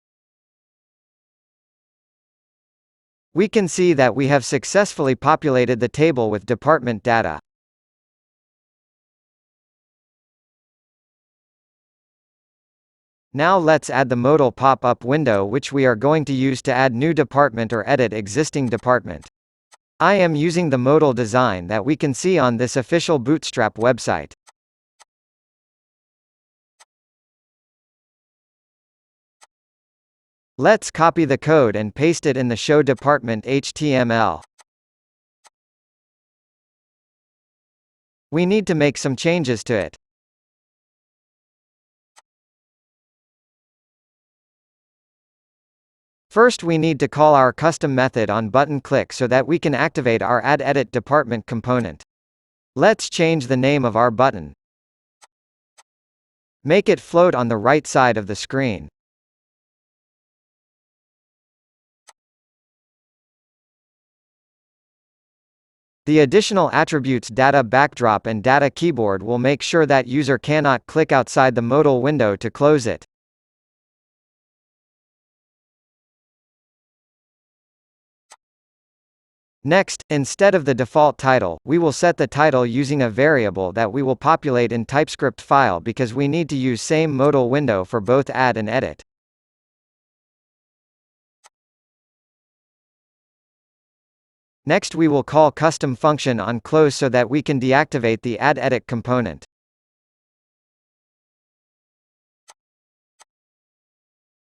[SPEAKER 1] We can see that we have successfully populated the table with department data. Now let's add the Modal Pop Up Window, which we are going to use to add new department or edit existing department. I am using the modal design that we can see on this official Bootstrap website. Let's copy the code and paste it in the show department HTML. We need to make some changes to it. First, we need to call our custom method on button click so that we can activate our add edit department component. Let's change the name of our button. Make it float on the right side of the screen. The additional attributes data backdrop and data keyboard will make sure that user cannot click outside the modal window to close it. Next, instead of the default title, we will set the title using a variable that we will populate in TypeScript file because we need to use same modal window for both add and edit. Next, we will call custom function on close so that we can deactivate the add edit component.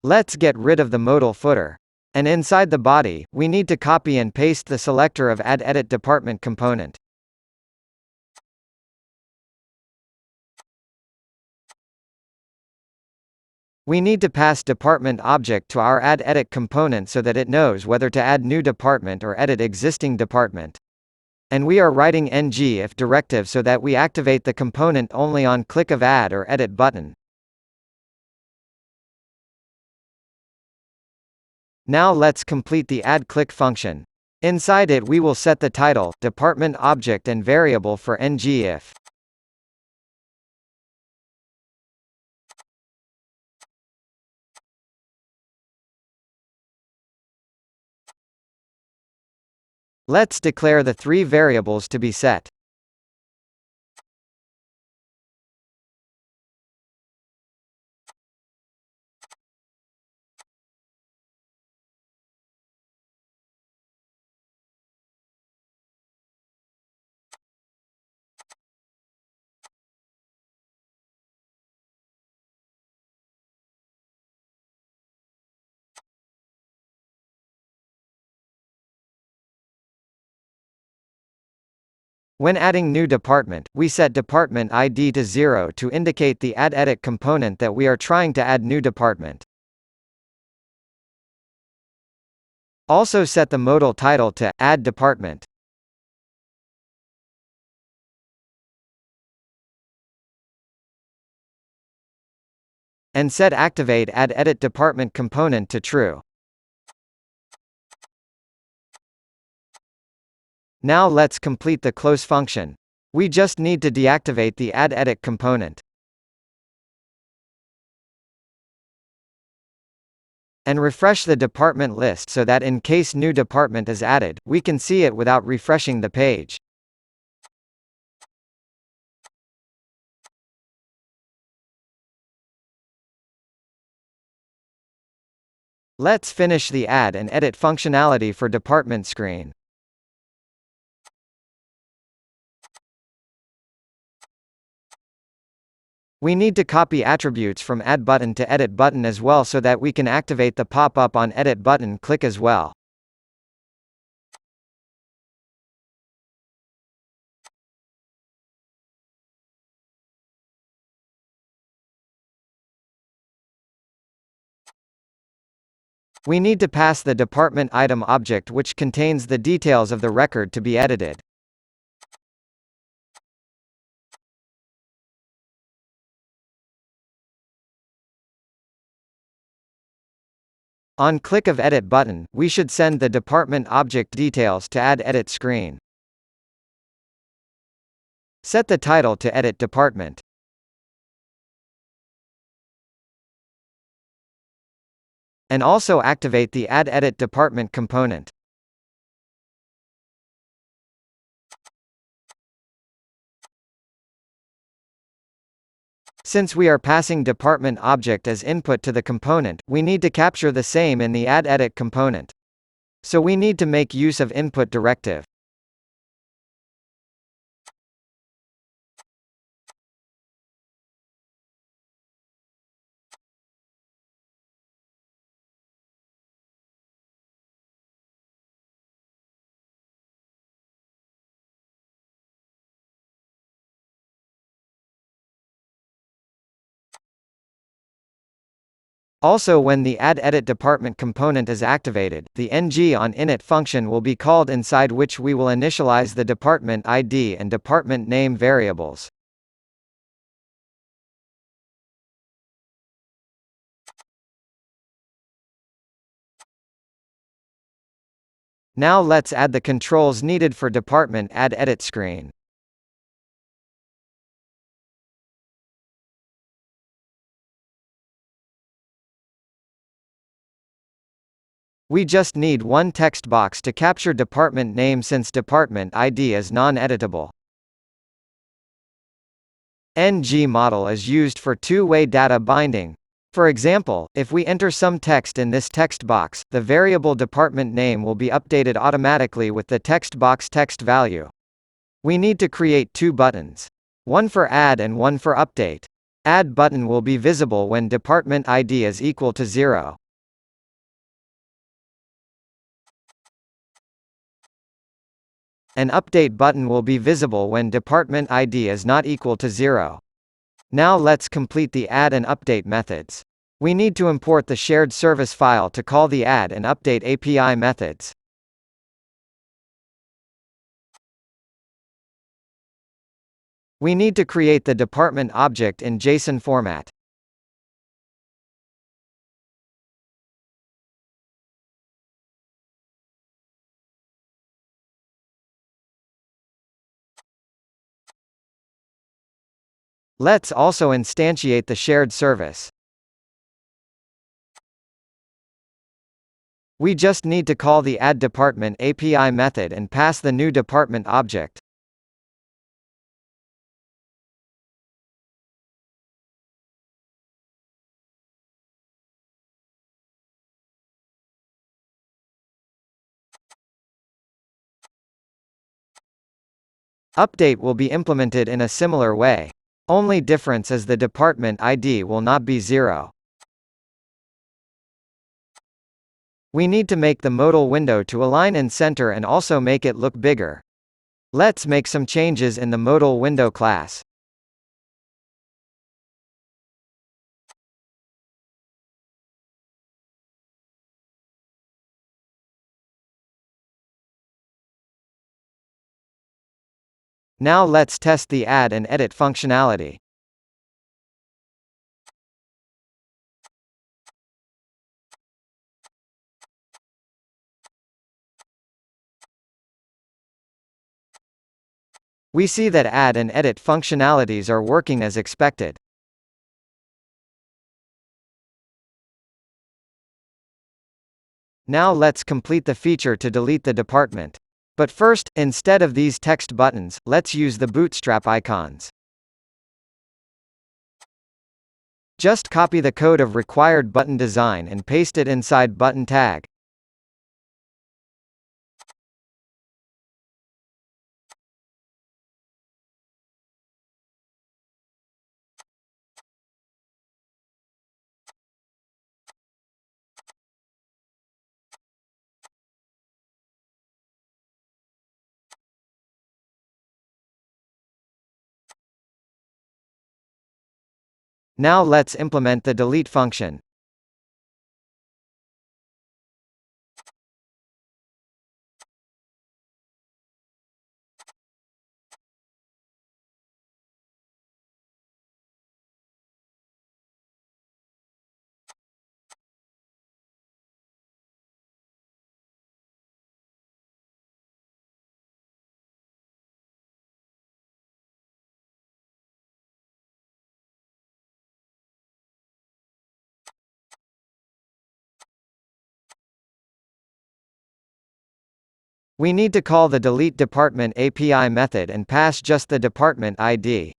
[SPEAKER 1] Let's get rid of the modal footer. And inside the body, we need to copy and paste the selector of add edit department component. We need to pass department object to our add edit component so that it knows whether to add new department or edit existing department. And we are writing ngIf directive so that we activate the component only on click of add or edit button. Now let's complete the add click function. Inside it we will set the title, department object and variable for ngIf. Let's declare the 3 variables to be set. When adding new department, we set department ID to 0 to indicate the add edit component that we are trying to add new department. Also set the modal title to Add Department. And set Activate Add Edit Department component to True. Now let's complete the close function. We just need to deactivate the Add Edit component. And refresh the department list so that in case new department is added, we can see it without refreshing the page. Let's finish the add and edit functionality for department screen. We need to copy attributes from Add button to Edit button as well so that we can activate the pop-up on Edit button click as well. We need to pass the department item object which contains the details of the record to be edited. On click of Edit button, we should send the department object details to Add Edit screen. Set the title to Edit Department. And also activate the Add Edit Department component. Since we are passing department object as input to the component, we need to capture the same in the Add Edit component. So we need to make use of input directive. Also when the Add Edit Department component is activated, the ng on init function will be called inside which we will initialize the department ID and department name variables. Now let's add the controls needed for department Add Edit screen. We just need one text box to capture department name since department ID is non-editable. ng model is used for two-way data binding. For example, if we enter some text in this text box, the variable department name will be updated automatically with the text box text value. We need to create two buttons. One for add and one for update. Add button will be visible when department ID is equal to 0. An update button will be visible when department ID is not equal to 0. Now let's complete the add and update methods. We need to import the shared service file to call the add and update API methods. We need to create the department object in JSON format. Let's also instantiate the shared service. We just need to call the add department API method and pass the new department object. Update will be implemented in a similar way. Only difference is the department ID will not be 0. We need to make the modal window to align in center and also make it look bigger. Let's make some changes in the modal window class. Now let's test the add and edit functionality. We see that add and edit functionalities are working as expected. Now let's complete the feature to delete the department. But first, instead of these text buttons, let's use the Bootstrap icons. Just copy the code of required button design and paste it inside button tag. Now let's implement the delete function. We need to call the delete department API method and pass just the department ID.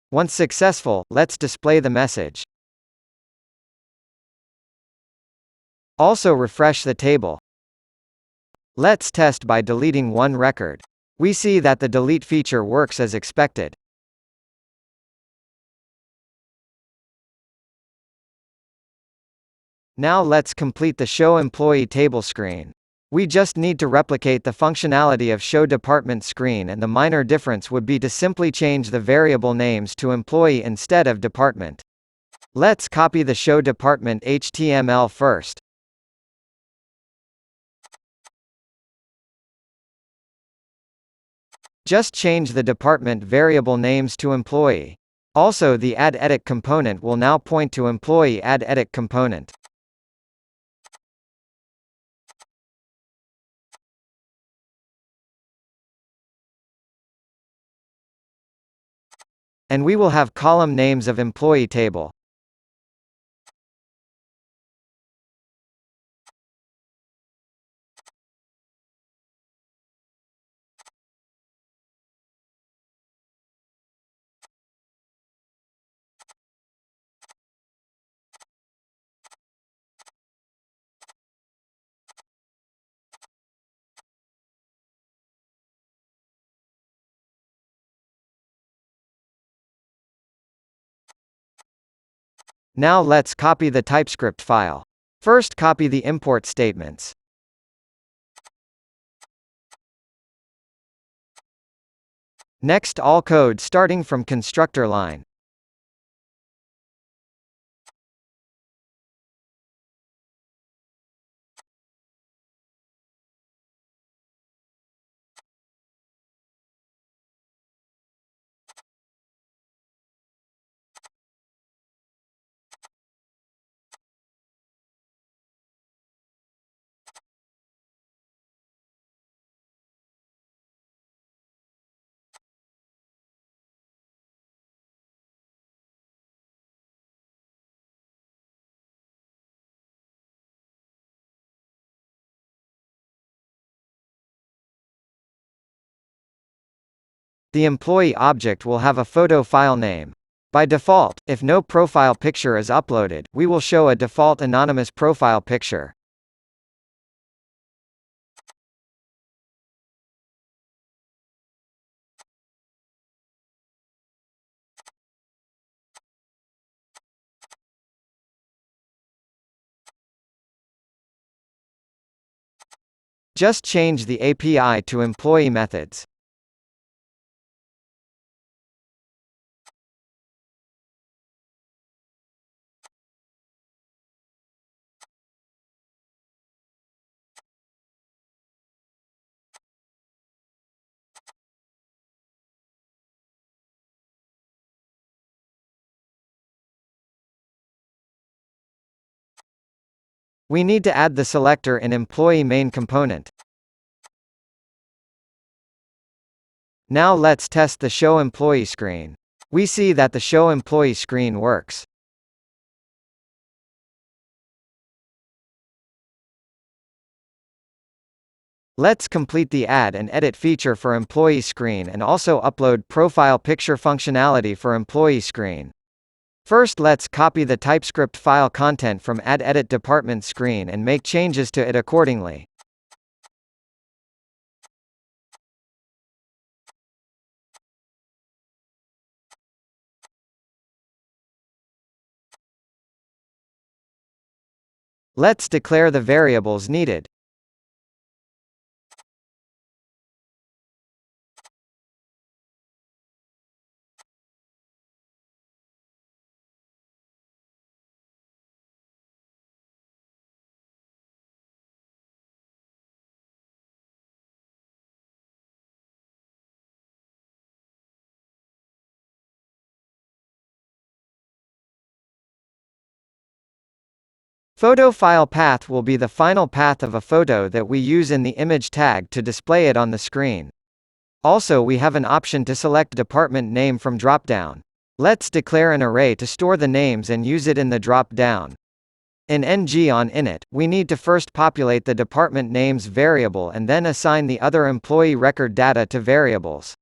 [SPEAKER 1] Once successful, let's display the message. Also refresh the table. Let's test by deleting one record. We see that the delete feature works as expected. Now let's complete the Show Employee Table screen. We just need to replicate the functionality of Show Department screen, and the minor difference would be to simply change the variable names to employee instead of department. Let's copy the Show Department HTML first. Just change the department variable names to employee. Also, the add edit component will now point to employee add edit component. And we will have column names of employee table. Now let's copy the TypeScript file. First, copy the import statements. Next, all code starting from constructor line. The employee object will have a photo file name. By default, if no profile picture is uploaded, we will show a default anonymous profile picture. Just change the API to employee methods. We need to add the selector in employee main component. Now let's test the show employee screen. We see that the show employee screen works. Let's complete the add and edit feature for employee screen and also upload profile picture functionality for employee screen. First, let's copy the TypeScript file content from add edit department screen and make changes to it accordingly. Let's declare the variables needed. Photo file path will be the final path of a photo that we use in the image tag to display it on the screen. Also, we have an option to select department name from dropdown. Let's declare an array to store the names and use it in the drop-down. In ng-on-init, we need to first populate the department names variable and then assign the other employee record data to variables.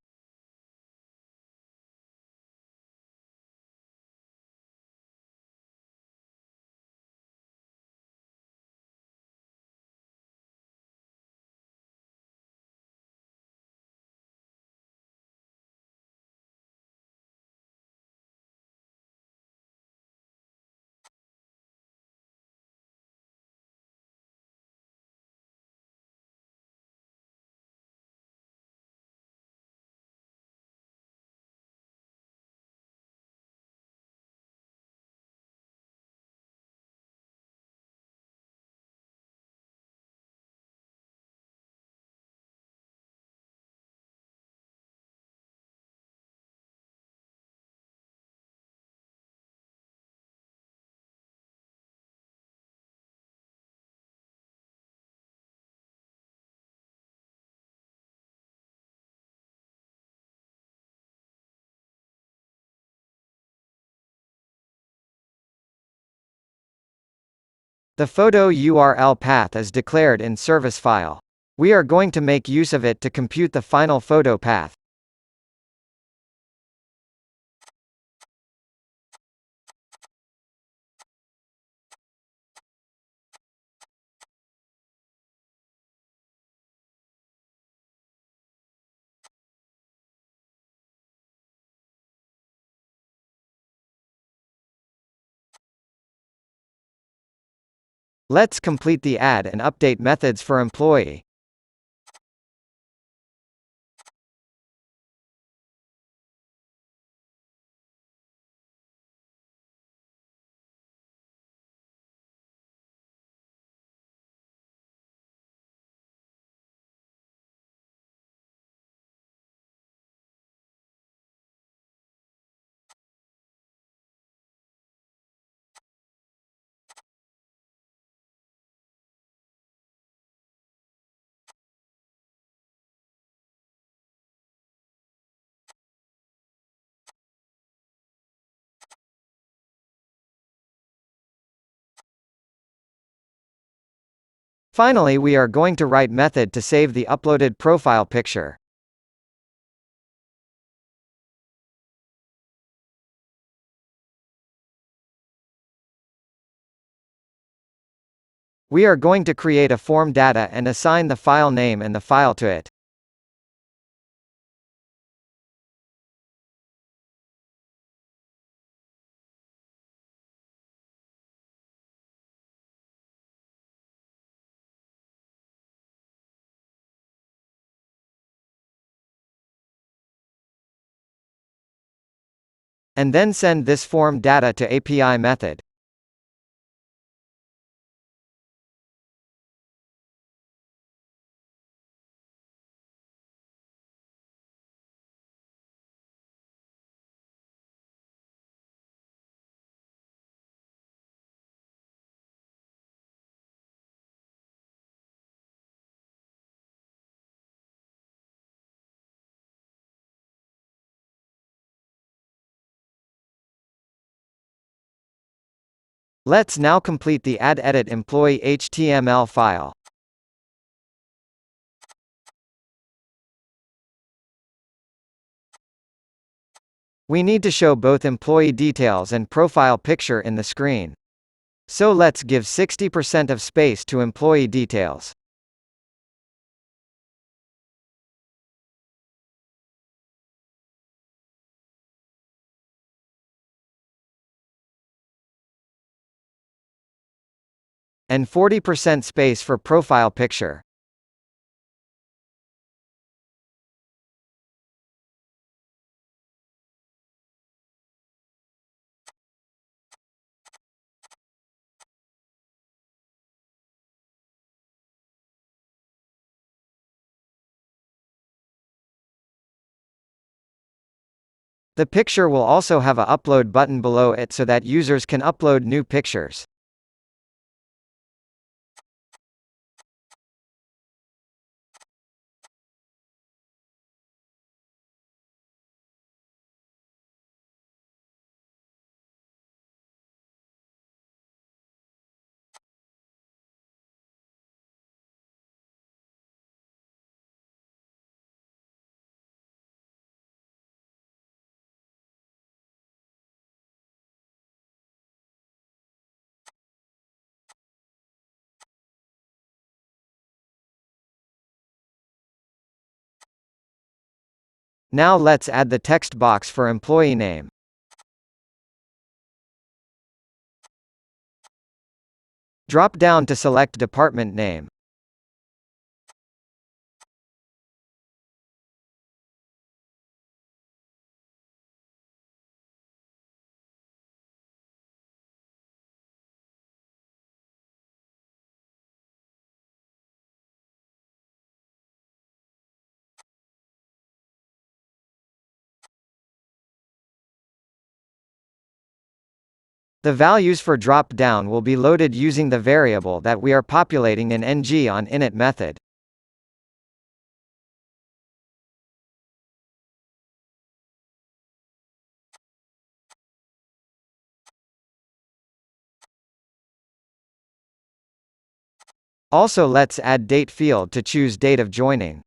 [SPEAKER 1] The photo URL path is declared in service file. We are going to make use of it to compute the final photo path. Let's complete the add and update methods for employee. Finally, we are going to write method to save the uploaded profile picture. We are going to create a form data and assign the file name and the file to it. And then send this form data to API method. Let's now complete the add edit employee HTML file. We need to show both employee details and profile picture in the screen. So let's give 60% of space to employee details. And 40% space for profile picture. The picture will also have a upload button below it so that users can upload new pictures. Now let's add the text box for employee name. Drop down to select department name. The values for drop-down will be loaded using the variable that we are populating in ng-on-init method. Also let's add date field to choose date of joining.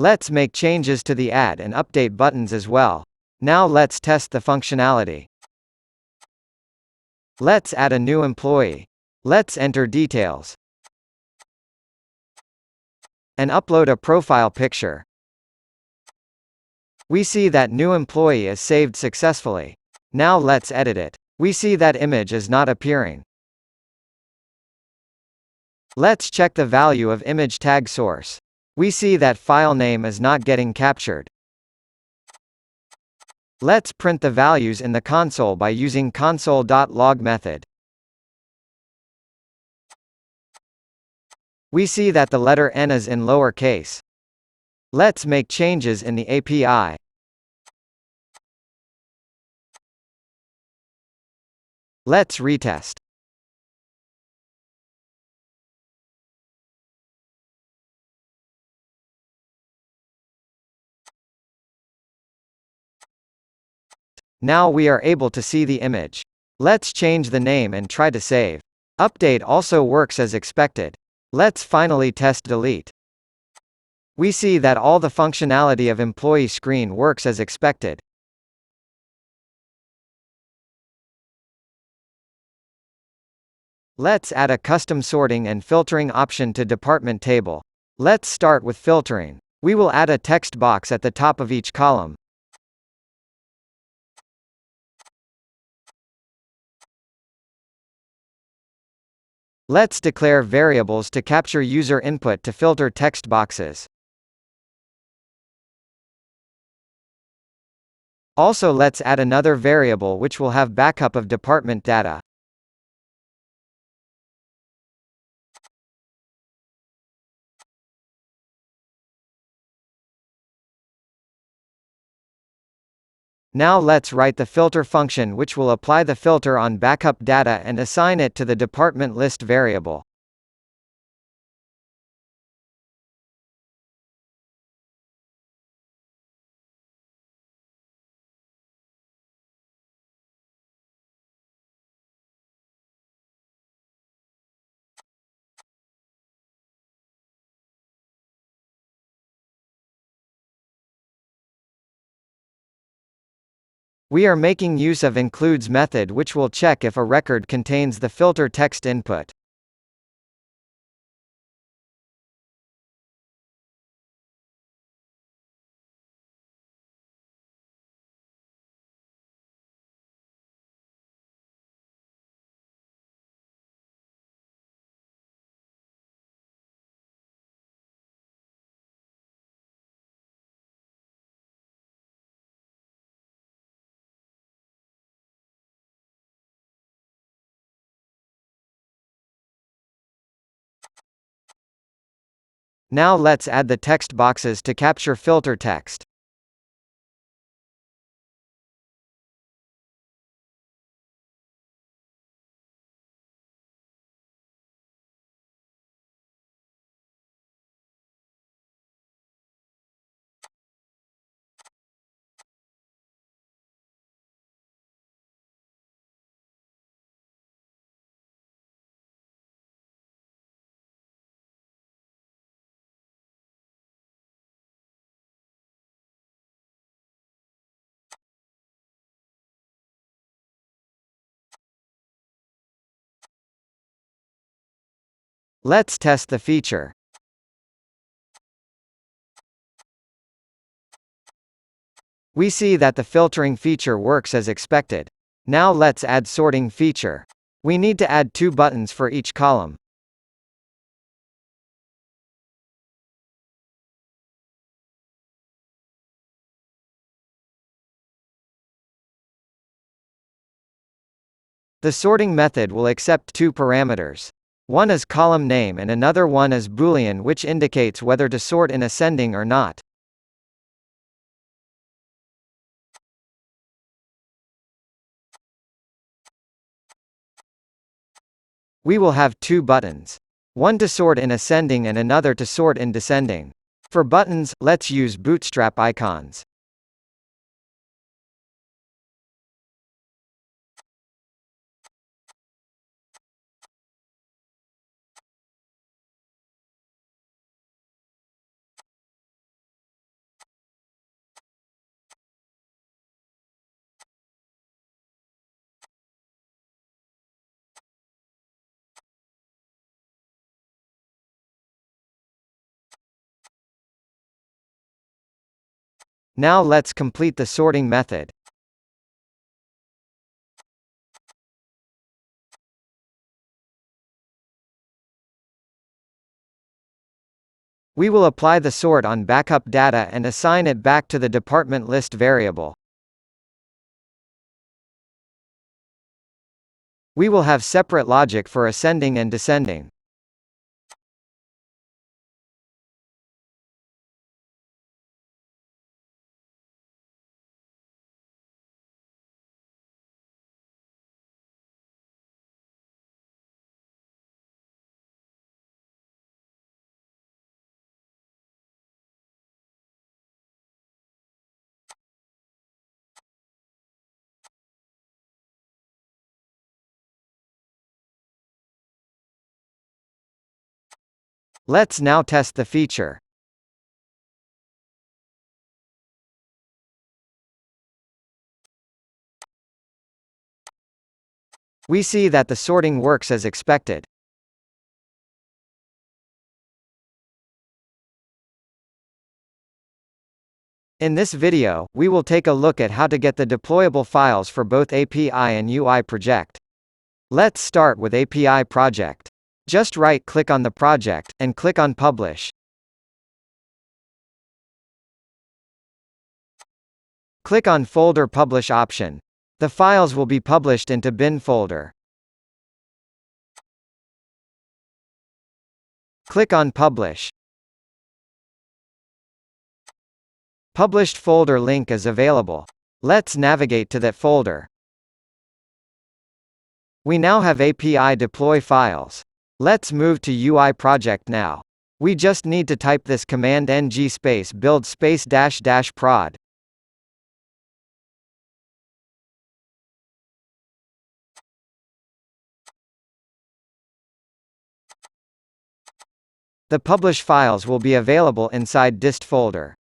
[SPEAKER 1] Let's make changes to the add and update buttons as well. Now let's test the functionality. Let's add a new employee. Let's enter details. And upload a profile picture. We see that new employee is saved successfully. Now let's edit it. We see that image is not appearing. Let's check the value of image tag source. We see that file name is not getting captured. Let's print the values in the console by using console.log method. We see that the letter N is in lowercase. Let's make changes in the API. Let's retest. Now we are able to see the image. Let's change the name and try to save. Update also works as expected. Let's finally test delete. We see that all the functionality of employee screen works as expected. Let's add a custom sorting and filtering option to department table. Let's start with filtering. We will add a text box at the top of each column. Let's declare variables to capture user input to filter text boxes. Also let's add another variable which will have backup of department data. Now let's write the filter function which will apply the filter on backup data and assign it to the department list variable. We are making use of includes method, which will check if a record contains the filter text input. Now let's add the text boxes to capture filter text. Let's test the feature. We see that the filtering feature works as expected. Now let's add sorting feature. We need to add 2 buttons for each column. The sorting method will accept 2 parameters. One is column name and another one is Boolean, which indicates whether to sort in ascending or not. We will have 2 buttons. One to sort in ascending and another to sort in descending. For buttons, let's use Bootstrap icons. Now let's complete the sorting method. We will apply the sort on backup data and assign it back to the department list variable. We will have separate logic for ascending and descending. Let's now test the feature. We see that the sorting works as expected. In this video, we will take a look at how to get the deployable files for both API and UI project. Let's start with API project. Just right-click on the project, and click on Publish. Click on Folder Publish option. The files will be published into bin folder. Click on Publish. Published folder link is available. Let's navigate to that folder. We now have API deploy files. Let's move to UI project now. We just need to type this command ng space build space -- prod. The publish files will be available inside dist folder.